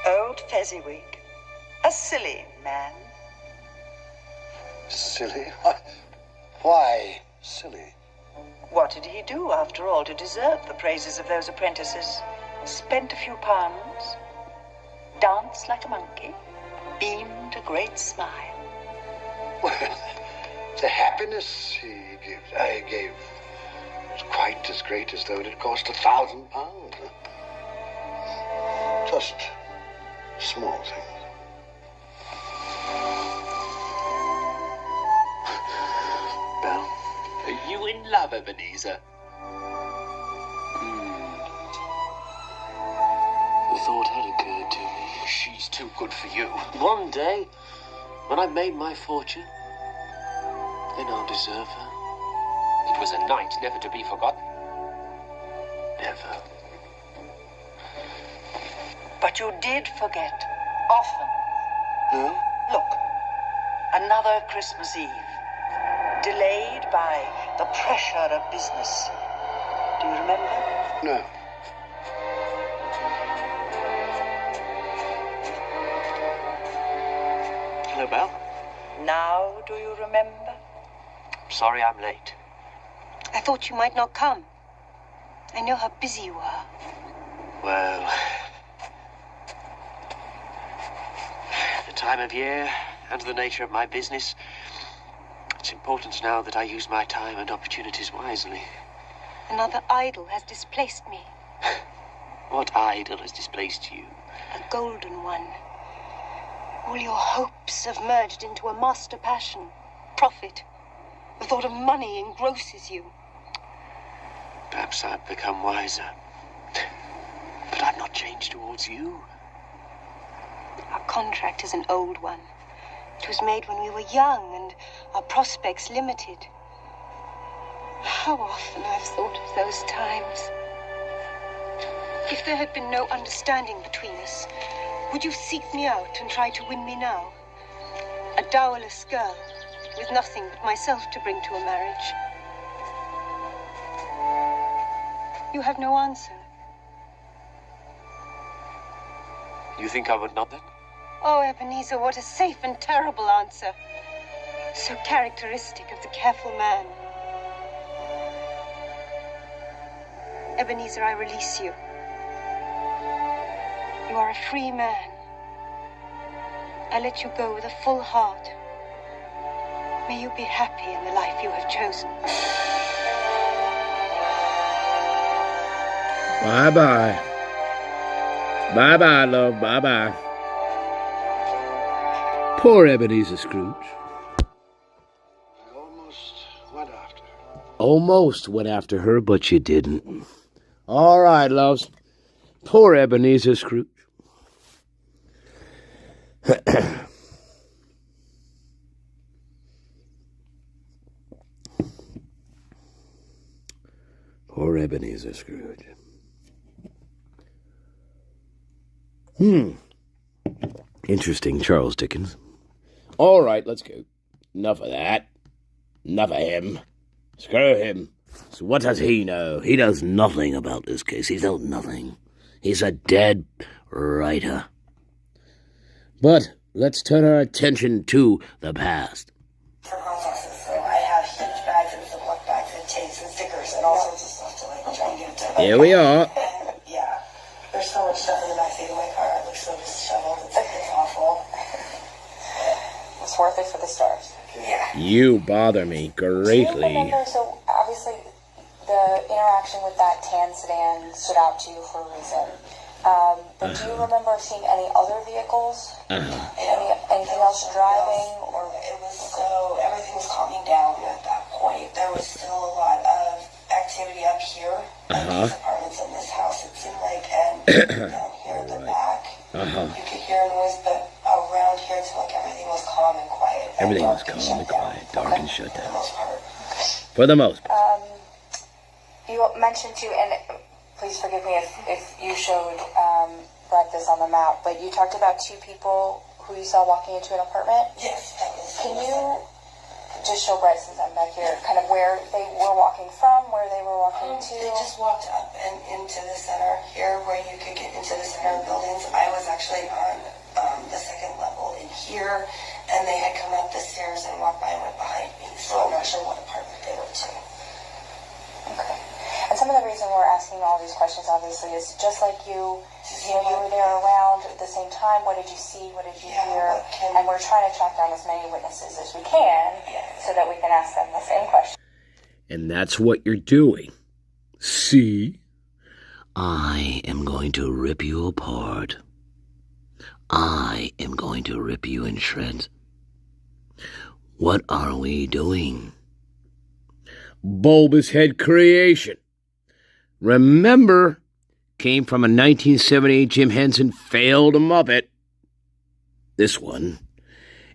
Old Fezziwig. A silly man. Silly? Why silly? What did he do, after all, to deserve the praises of those apprentices? Spent a few pounds, danced like a monkey, beamed a great smile. Well, the happiness I gave was quite as great as though it had cost £1,000. Just small things. Bell, are you in love, Ebenezer? The thought had occurred to me. She's too good for you. One day, when I've made my fortune, then I'll deserve her. It was a night never to be forgotten. Never. But you did forget. Often. No? Look, another Christmas Eve. Delayed by The pressure of business. Do you remember? No. Hello, Belle. Now do you remember? Sorry I'm late. I thought you might not come. I know how busy you are. Well, the time of year and the nature of my business, it's important now that I use my time and opportunities wisely. Another idol has displaced me. What idol has displaced you? A golden one. All your hopes have merged into a master passion. Profit. The thought of money engrosses you. Perhaps I've become wiser. But I've not changed towards you. Our contract is an old one. It was made when we were young and our prospects limited. How often I've thought of those times. If there had been no understanding between us, would you seek me out and try to win me now? A dowerless girl, with nothing but myself to bring to a marriage. You have no answer. You think I would not then? Oh, Ebenezer, what a safe and terrible answer. So characteristic of the careful man. Ebenezer, I release you. You are a free man. I let you go with a full heart. May you be happy in the life you have chosen. Bye-bye. Bye-bye, love. Bye-bye. Poor Ebenezer Scrooge. I almost went after her. Almost went after her, but you didn't. All right, loves. Poor Ebenezer Scrooge. Poor Ebenezer Scrooge. Interesting, Charles Dickens. All right, let's go. Enough of that. Enough of him. Screw him. So what does he know? He knows nothing about this case. He knows nothing. He's a dead writer. But let's turn our attention to the past. For processes, so I have huge bags and Ziploc bags and tapes and stickers and all sorts of stuff to like try and get it to. Here we are. Yeah, there's so much stuff in the backseat of my car. It looks so disheveled. It's awful. It's worth it for the stars. Yeah. You bother me Do you greatly. remember, so obviously the interaction with that tan sedan stood out to you for a reason. But do you remember seeing any other vehicles? Anything else driving? Or it was so, everything was calming down at that point. There was still a lot of activity up here at these apartments in this house, it seemed like, and down here at the back. You could hear noise, but around here it seemed like everything was calm and quiet. Everything was calm and quiet, dark and shut down. For the most part. You mentioned too, and please forgive me if you showed Brett this on the map, but you talked about two people who you saw walking into an apartment. Yes, that was. Can you just show Brett, since I'm back here, kind of where they were walking from, where they were walking to? They just walked up and into the center here, where you could get into the center of buildings. I was actually on the second level in here, and they had come up the stairs and walked by and went behind me. So I'm not sure what apartment they were to. Okay. And some of the reason we're asking all these questions, obviously, is just like you were there around at the same time. What did you see? What did you hear? And we're trying to track down as many witnesses as we can so that we can ask them the same question. And that's what you're doing. See? I am going to rip you apart. I am going to rip you in shreds. What are we doing? Bulbous head creation. Remember, came from a 1978 Jim Henson failed Muppet. This one.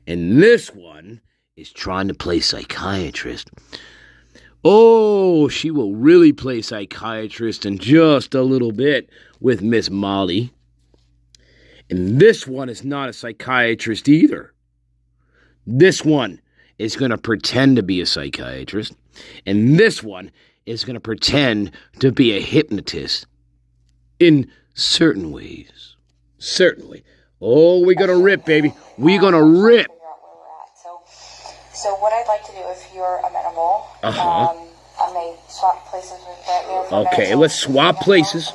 And this one Is trying to play psychiatrist. Oh, she will really play psychiatrist in just a little bit with Miss Molly. And this one is not a psychiatrist either. This one is going to pretend to be a psychiatrist, and this one is going to pretend to be a hypnotist in certain ways. Certainly. Oh, we're going to rip, baby. We're going to rip. So what I'd like to do, if you're amenable, I may swap places with Brett. Okay, let's swap places.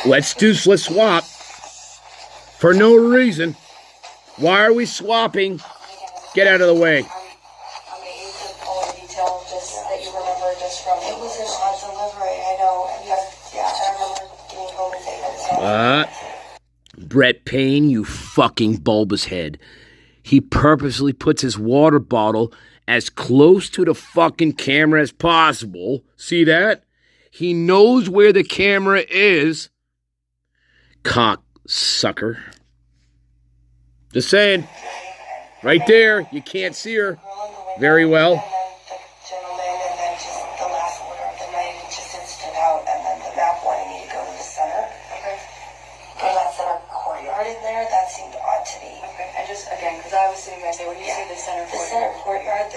Let's swap. For no reason. Why are we swapping? Get out of the way. I'm going to use the full detail just that you remember just from... It was an odd delivery, I know. And I remember getting home and saying... Brett Payne, you fucking bulbous head. He purposely puts his water bottle as close to the fucking camera as possible. See that? He knows where the camera is. Cocksucker. Just saying. Right there. You can't see her very well.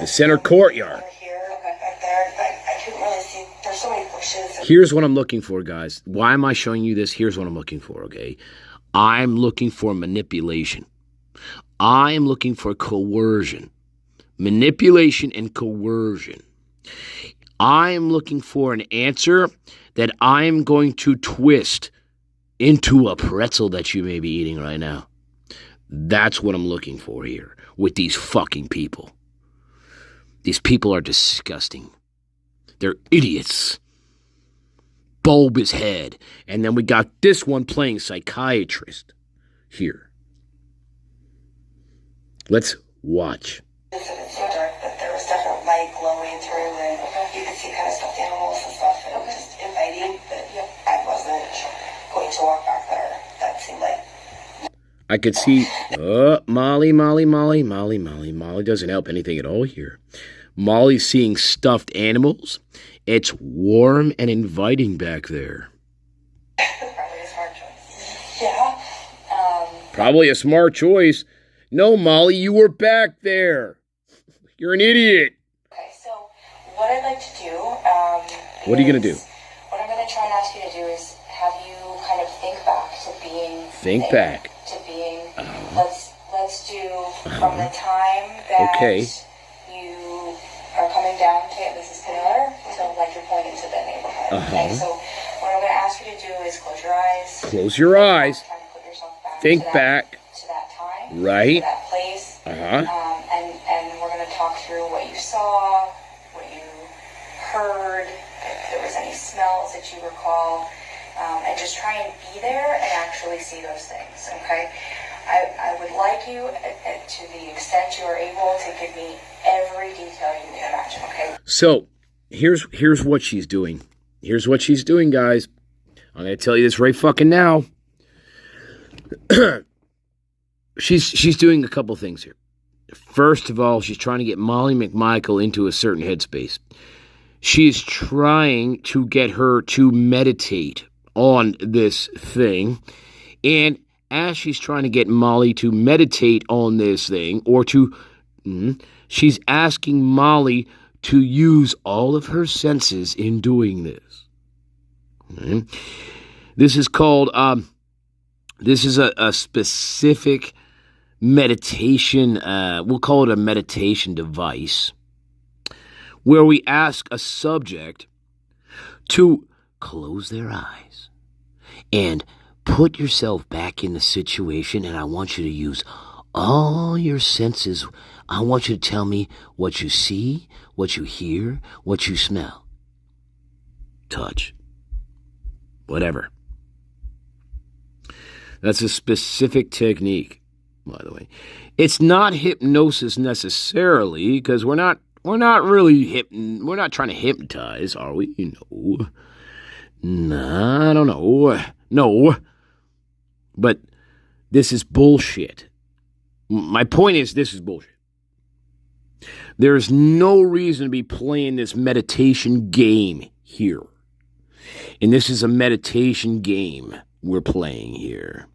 The center courtyard. Here's what I'm looking for, guys. Why am I showing you this? Here's what I'm looking for, okay? I'm looking for manipulation. I'm looking for coercion. Manipulation and coercion. I'm looking for an answer that I'm going to twist into a pretzel that you may be eating right now. That's what I'm looking for here with these fucking people. These people are disgusting. They're idiots. Bulbous head. And then we got this one playing psychiatrist here. Let's watch. It's so dark, but there was definitely light glowing through, and you could see kind of stuffed animals and stuff, and it was just inviting, but I wasn't going to walk back there. That seemed like... I could see, Molly. Molly doesn't help anything at all here. Molly's seeing stuffed animals. It's warm and inviting back there. Probably a smart choice. Yeah. Probably a smart choice. No, Molly, you were back there. You're an idiot. Okay, so what I'd like to do... what are you going to do? What I'm going to try and ask you to do is have you kind of think back to being... Think back. To being... Let's do from the time that you are coming down to this is Taylor, so like you're pointing to the neighborhood. Okay, so what I'm going to ask you to do is close your eyes. Close your eyes. Kind of put yourself back think to back. To that time. Right. To that place. And we're going to talk through what you saw, what you heard, if there was any smells that you recall, and just try and be there and actually see those things, okay? I would like you, to the extent you are able, to give me every detail you can imagine, okay? So, here's what she's doing. Here's what she's doing, guys. I'm going to tell you this right fucking now. She's doing a couple things here. First of all, she's trying to get Molly McMichael into a certain headspace. She's trying to get her to meditate on this thing. And as she's trying to get Molly to meditate on this thing, or she's asking Molly to use all of her senses in doing this. This is called, this is a specific meditation, we'll call it a meditation device, where we ask a subject to close their eyes and put yourself back in the situation, and I want you to use all your senses. I want you to tell me what you see, what you hear, what you smell, touch, whatever. That's a specific technique, by the way. It's not hypnosis necessarily, because we're not really we're not trying to hypnotize, are we? No. Nah, I don't know. No. But this is bullshit. My point is, this is bullshit. There's no reason to be playing this meditation game here. And this is a meditation game we're playing here.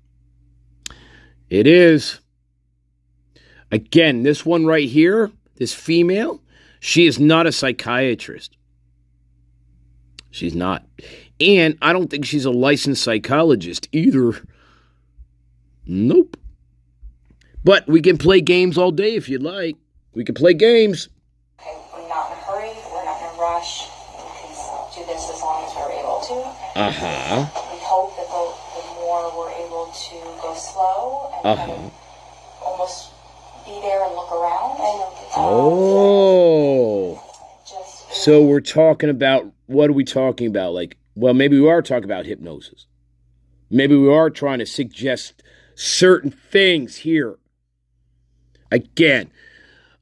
It is. Again, this one right here, this female, she is not a psychiatrist. She's not. And I don't think she's a licensed psychologist either. Nope. But we can play games all day if you'd like. We can play games. Okay, we're not in a hurry. We're not in a rush. We can do this as long as we're able to. Uh-huh. We hope that the more we're able to go slow and kind of almost be there and look around. So we're talking about, what are we talking about? Like, well, maybe we are talking about hypnosis. Maybe we are trying to suggest certain things here. Again,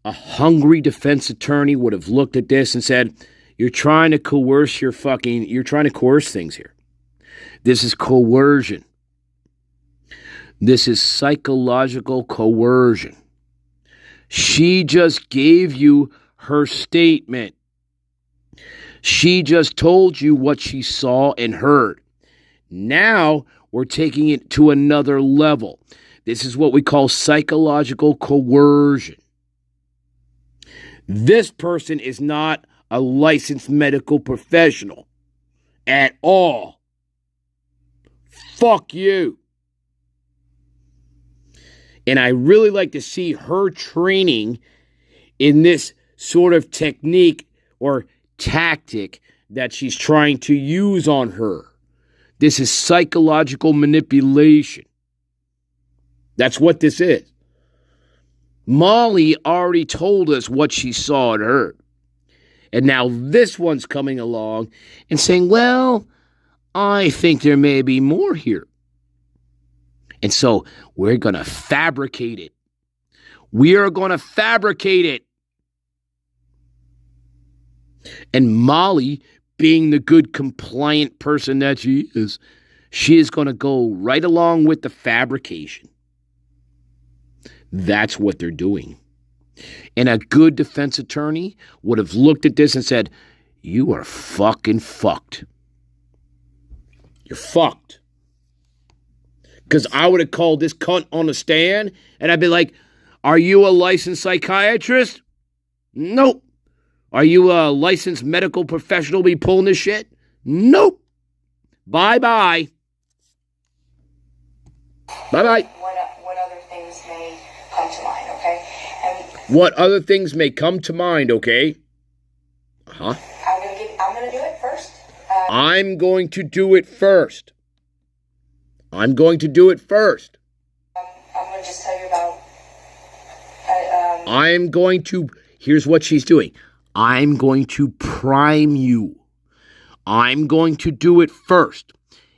a hungry defense attorney would have looked at this and said, you're trying to coerce things here. This is coercion. This is psychological coercion. She just gave you her statement. She just told you what she saw and heard. Now we're taking it to another level. This is what we call psychological coercion. This person is not a licensed medical professional at all. Fuck you. And I really like to see her training in this sort of technique or tactic that she's trying to use on her. This is psychological manipulation. That's what this is. Molly already told us what she saw and heard. And now this one's coming along and saying, well, I think there may be more here. And so we're going to fabricate it. We are going to fabricate it. And Molly, being the good compliant person that she is going to go right along with the fabrication. That's what they're doing. And a good defense attorney would have looked at this and said, you are fucking fucked. You're fucked. Because I would have called this cunt on the stand and I'd be like, are you a licensed psychiatrist? Nope. Are you a licensed medical professional be pulling this shit? Nope. Bye-bye. Bye-bye. What other things may come to mind, okay? What other things may come to mind, okay? Uh-huh. I'm going to do it first. I'm going to do it first. I'm going to do it first. I'm going to just tell you about... Here's what she's doing. I'm going to prime you. I'm going to do it first.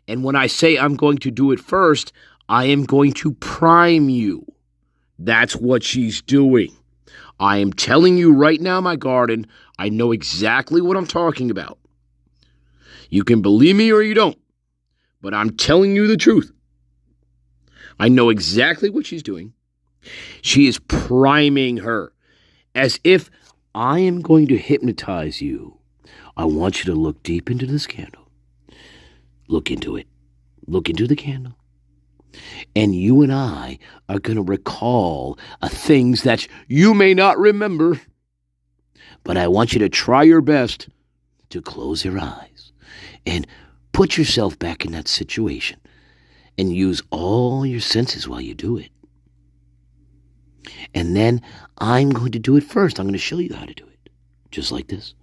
And when I say I'm going to do it first, I am going to prime you. That's what she's doing. I am telling you right now, my garden, I know exactly what I'm talking about. You can believe me or you don't, but I'm telling you the truth. I know exactly what she's doing. She is priming her as if I am going to hypnotize you. I want you to look deep into this candle. Look into it. Look into the candle. And you and I are going to recall things that you may not remember. But I want you to try your best to close your eyes and put yourself back in that situation and use all your senses while you do it. And then I'm going to do it first. I'm going to show you how to do it. Just like this.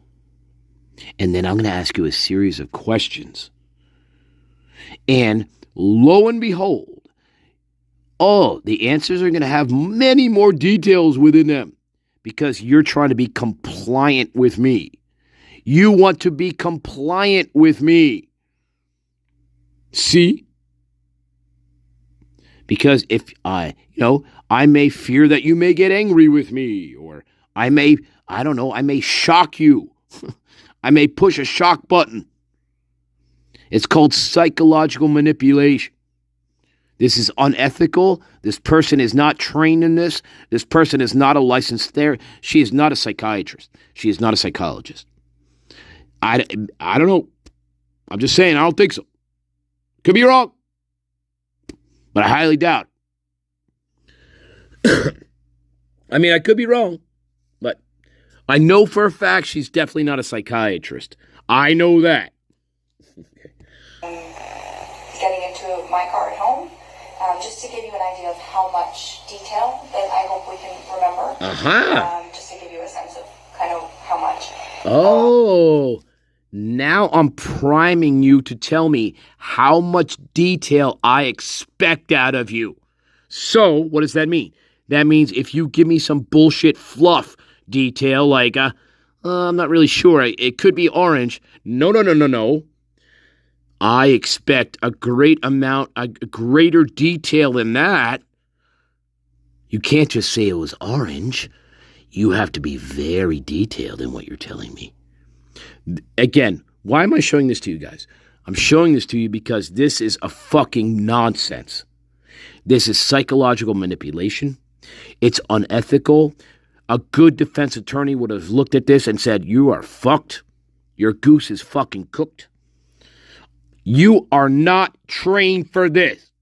And then I'm going to ask you a series of questions. And lo and behold, the answers are going to have many more details within them because you're trying to be compliant with me. You want to be compliant with me. See? Because if I may fear that you may get angry with me, or I may shock you. I may push a shock button. It's called psychological manipulation. This is unethical. This person is not trained in this. This person is not a licensed therapist. She is not a psychiatrist. She is not a psychologist. I don't know. I'm just saying, I don't think so. Could be wrong. But I highly doubt. I mean, I could be wrong, but I know for a fact she's definitely not a psychiatrist. I know that. Getting into my car at home, just to give you an idea of how much detail that I hope we can remember. Just to give you a sense of kind of how much. Oh, now I'm priming you to tell me how much detail I expect out of you. So, what does that mean? That means if you give me some bullshit fluff detail like, I'm not really sure, it could be orange. No. I expect a greater detail than that. You can't just say it was orange. You have to be very detailed in what you're telling me. Again, why am I showing this to you guys? I'm showing this to you because this is a fucking nonsense. This is psychological manipulation. It's unethical. A good defense attorney would have looked at this and said, you are fucked. Your goose is fucking cooked. You are not trained for this.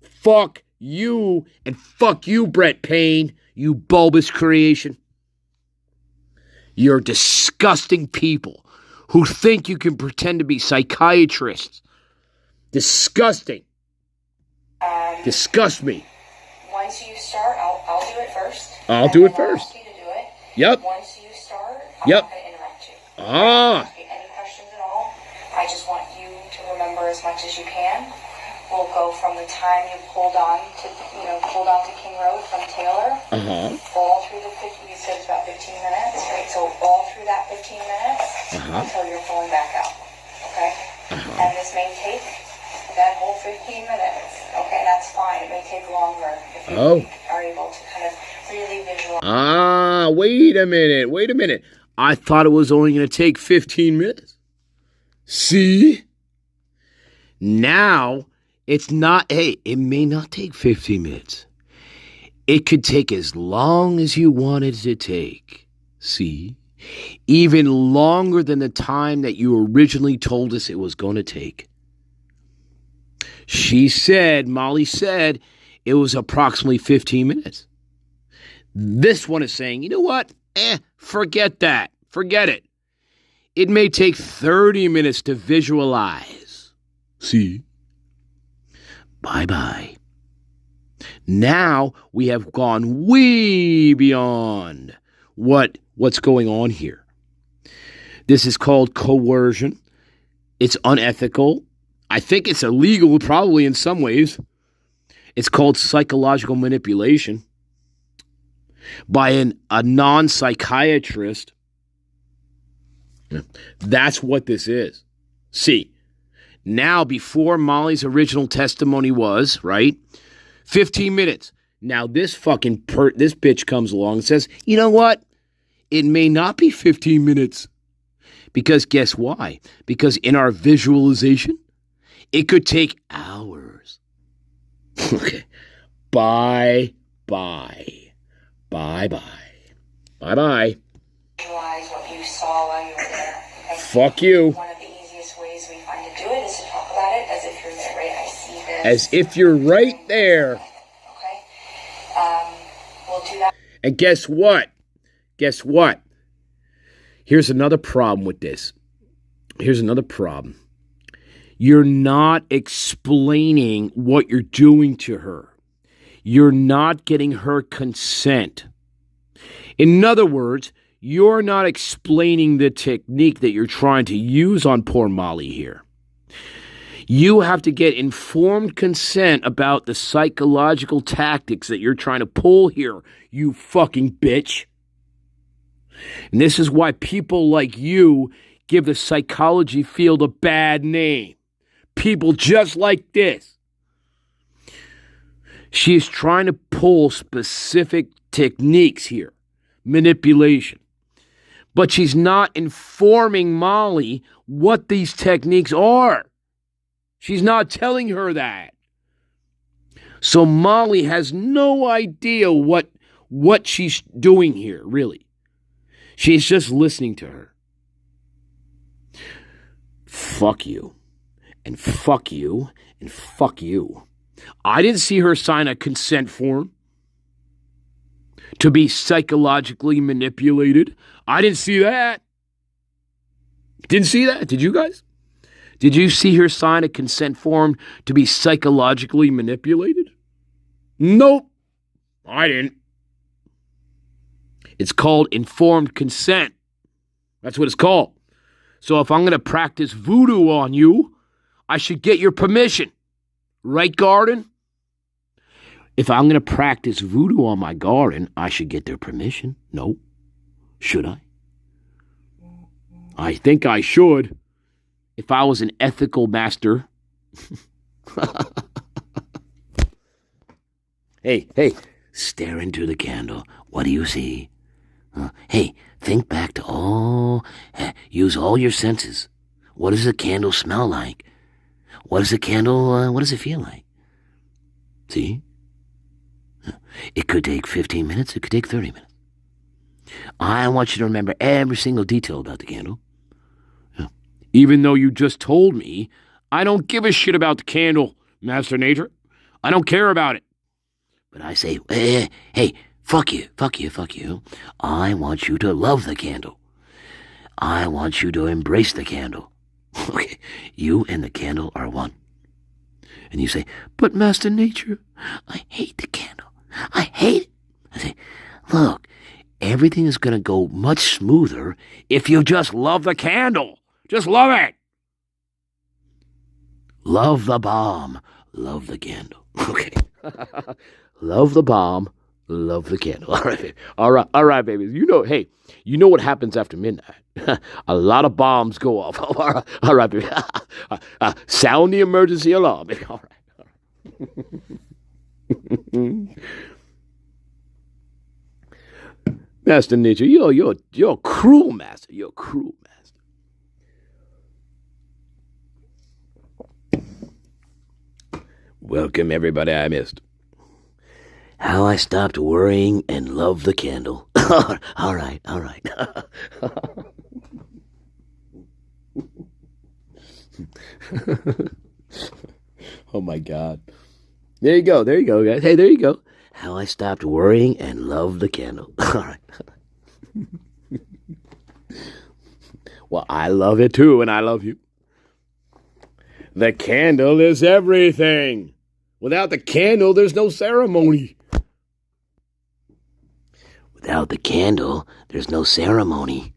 Fuck you and fuck you, Brett Payne, you bulbous creation. You're disgusting people who think you can pretend to be psychiatrists. Disgusting. Disgust me. Once you start, I'll do it first. I'll do it first. I'll ask you to do it. Yep. Once you start, I'm not going to interrupt you. Any questions at all? I just want you to remember as much as you can. We'll go from the time you pulled on to King Road from Taylor. All through the 15, you said it's about 15 minutes, right? So all through that 15 minutes until you're pulling back out, okay? And this may take that whole 15 minutes, okay? That's fine. It may take longer if you are able to kind of really visualize. Wait a minute. I thought it was only going to take 15 minutes. See? Now, it's not, it may not take 15 minutes. It could take as long as you want it to take. See? Even longer than the time that you originally told us it was going to take. Molly said, it was approximately 15 minutes. This one is saying, you know what? Forget that. Forget it. It may take 30 minutes to visualize. See? Bye-bye. Now we have gone way beyond what's going on here. This is called coercion. It's unethical. I think it's illegal probably in some ways. It's called psychological manipulation by a non-psychiatrist. That's what this is. See, now before Molly's original testimony was, right, 15 minutes. Now this this bitch comes along and says, you know what? It may not be 15 minutes. Because guess why? Because in our visualization, it could take hours. Okay. Bye-bye. Bye-bye. Bye-bye. Visualize what you saw while you were there. Okay? Fuck you. One of the easiest ways we find to do it is to talk about it as if you're there, right? I see this. As if you're right there. Okay? We'll do that. And guess what? Guess what? Here's another problem with this. Here's another problem. You're not explaining what you're doing to her. You're not getting her consent. In other words, you're not explaining the technique that you're trying to use on poor Molly here. You have to get informed consent about the psychological tactics that you're trying to pull here, you fucking bitch. And this is why people like you give the psychology field a bad name. People just like this. She is trying to pull specific techniques here. Manipulation. But she's not informing Molly what these techniques are. She's not telling her that. So Molly has no idea what she's doing here, really. She's just listening to her. Fuck you. And fuck you. And fuck you. I didn't see her sign a consent form. to be psychologically manipulated. I didn't see that. Didn't see that. Did you guys? Did you see her sign a consent form to be psychologically manipulated? Nope. I didn't. It's called informed consent. That's what it's called. So if I'm going to practice voodoo on you, I should get your permission. Right, garden? If I'm going to practice voodoo on my garden, I should get their permission. No. Should I? I think I should. If I was an ethical master. Hey, stare into the candle. What do you see? Hey, think back to use all your senses. What does a candle smell like? What does it feel like? See? It could take 15 minutes, it could take 30 minutes. I want you to remember every single detail about the candle. Even though you just told me, I don't give a shit about the candle, Master Nature. I don't care about it. But I say, hey, fuck you. I want you to love the candle. I want you to embrace the candle. Okay, you and the candle are one. And you say, but Master Nature, I hate the candle. I hate it. I say, look, everything is going to go much smoother if you just love the candle. Just love it. Love the bomb. Love the candle. Okay. Love the bomb. Love the candle. All right, babies. You know what happens after midnight. A lot of bombs go off. All right, baby. Sound the emergency alarm, baby. All right. Master Nature, you're a cruel master. You're a cruel master. Welcome, everybody I missed. How I stopped worrying and loved the candle. All right. Oh, my God. There you go, guys. Hey, there you go. How I stopped worrying and loved the candle. All right. Well, I love it too, and I love you. The candle is everything. Without the candle, there's no ceremony. Without the candle, there's no ceremony.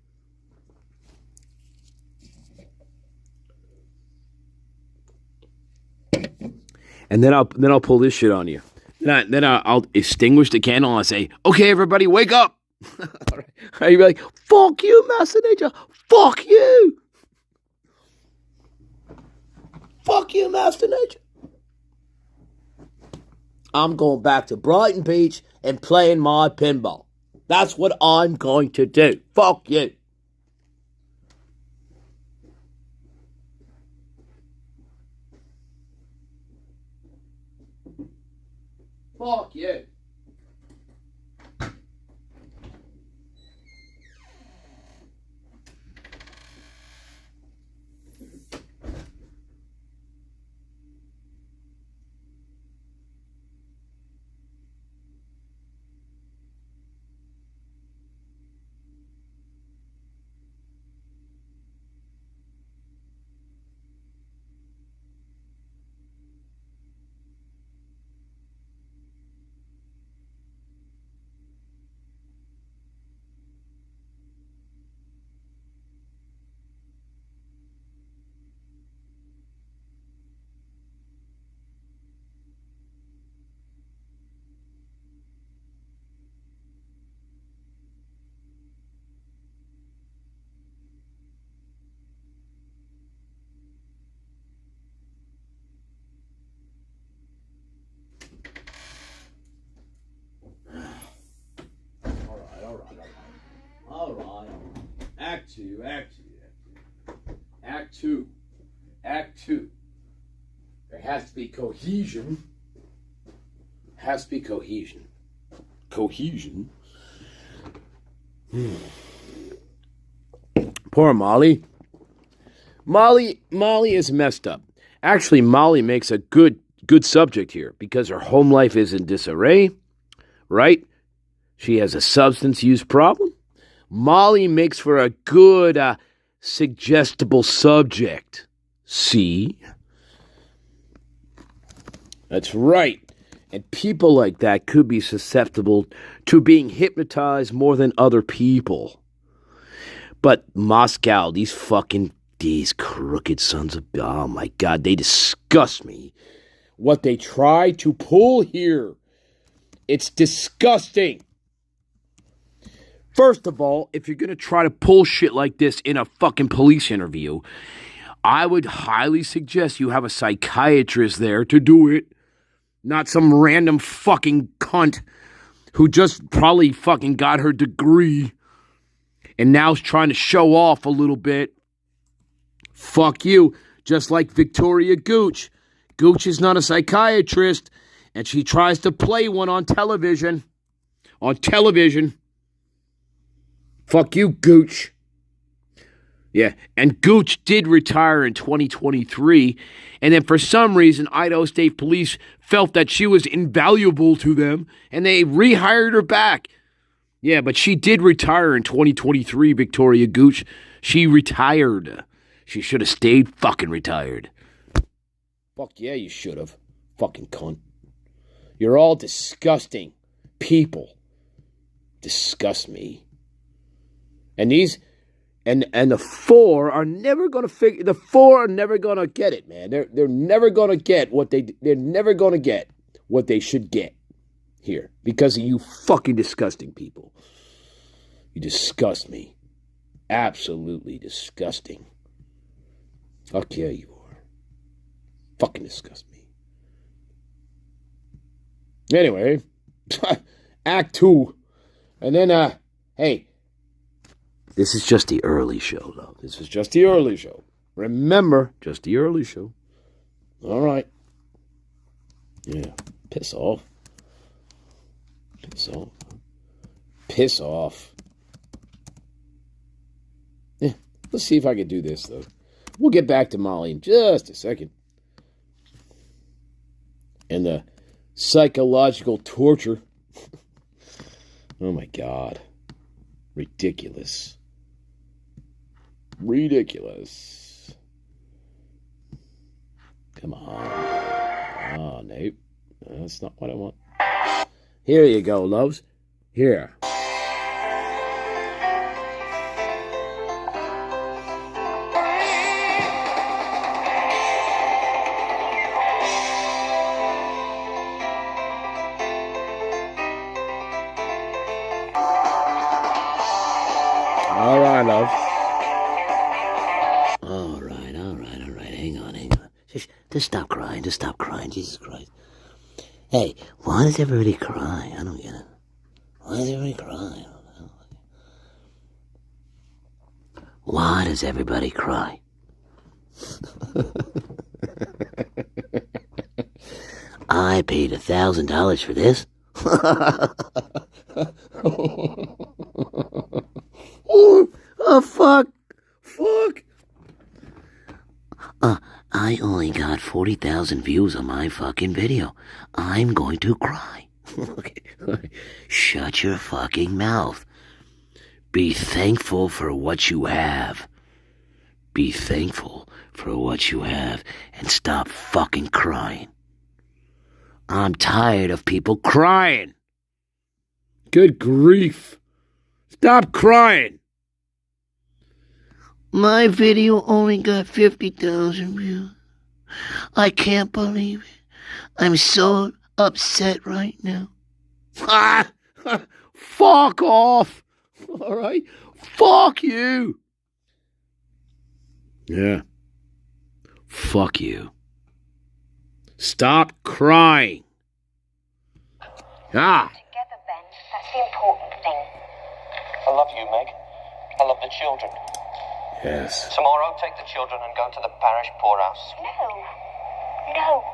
And then I'll pull this shit on you. Then I'll extinguish the candle and I'll say, okay, everybody, wake up. All right. You'll be like, fuck you, Master Nature. Fuck you. Fuck you, Master Nature. I'm going back to Brighton Beach and playing my pinball. That's what I'm going to do. Fuck you. Fuck you. All right. Act two. There has to be cohesion. Cohesion. Poor Molly. Molly is messed up. Actually, Molly makes a good subject here because her home life is in disarray, right? She has a substance use problem. Molly makes for a good, suggestible subject. See? That's right. And people like that could be susceptible to being hypnotized more than other people. But Moscow, these crooked sons of... Oh my God, they disgust me. What they try to pull here. It's disgusting. First of all, if you're going to try to pull shit like this in a fucking police interview, I would highly suggest you have a psychiatrist there to do it. Not some random fucking cunt who just probably fucking got her degree and now is trying to show off a little bit. Fuck you. Just like Victoria Gooch. Gooch is not a psychiatrist, and she tries to play one on television. On television. Fuck you, Gooch. Yeah, and Gooch did retire in 2023, and then for some reason, Idaho State Police felt that she was invaluable to them, and they rehired her back. Yeah, but she did retire in 2023, Victoria Gooch. She retired. She should have stayed fucking retired. Fuck yeah, you should have. Fucking cunt. You're all disgusting people. Disgust me. And these... And the four are never gonna get it, man. They're never gonna get they're never gonna get what they should get here because of you fucking disgusting people. You disgust me. Absolutely disgusting. Fuck yeah, you are. Fucking disgust me. Anyway, Act 2. And then hey. This is just the early show, though. This is just the early show. Remember, just the early show. All right. Yeah. Piss off. Piss off. Piss off. Yeah. Let's see if I can do this, though. We'll get back to Molly in just a second. And the psychological torture. Oh, my God. Ridiculous. Ridiculous. Come on. Oh, nope. That's not what I want. Here you go, loves. Here. All right, love. All right. Hang on. Just stop crying. Jesus Christ. Hey, why does everybody cry? I don't get it. Why does everybody cry? Why does everybody cry? I paid $1,000 for this. Oh, fuck. I only got 40,000 views on my fucking video. I'm going to cry. Okay. Shut your fucking mouth. Be thankful for what you have. Be thankful for what you have and stop fucking crying. I'm tired of people crying. Good grief. Stop crying. My video only got 50,000 views. I can't believe it. I'm so upset right now. Fuck off. All right? Fuck you. Yeah. Fuck you. Stop crying. Together, Ben. That's the important thing. I love you, Meg. I love the children. Yes. Tomorrow, take the children and go to the parish poorhouse. No.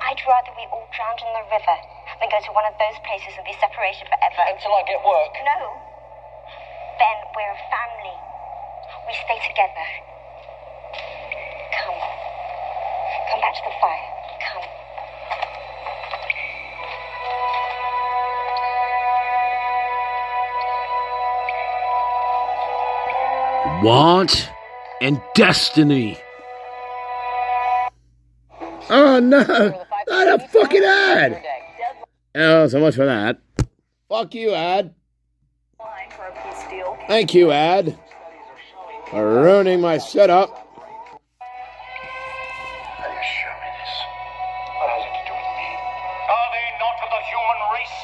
I'd rather we all drowned in the river than go to one of those places and be separated forever. Until I get work. No. Ben, we're a family. We stay together. Come. Come back to the fire. Come. Want and destiny. Oh no! Not a fucking ad! Oh, so much for that. Fuck you, ad. Thank you, ad, for ruining my setup. How do you show me this? What has it to do with me? Are they not of the human race?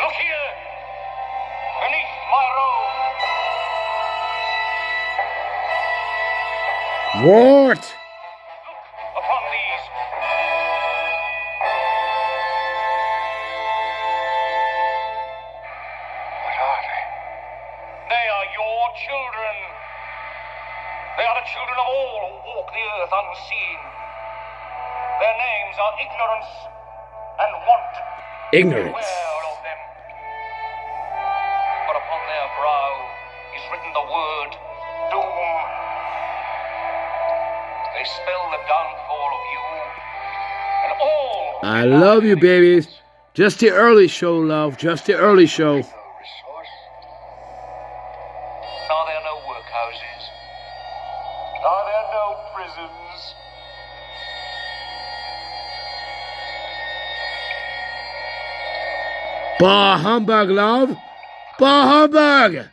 Look here, beneath my robe. What? Look upon these. What are they? They are your children. They are the children of all who walk the earth unseen. Their names are ignorance and want. Ignorance. Beware of them. For upon their brow is written the word doom. They spell the downfall of you and all. I love you, babies. Just the early show, love. Just the early show. No resource. Are there no workhouses? Are there no prisons? Bah humbug, love. Bah humbug.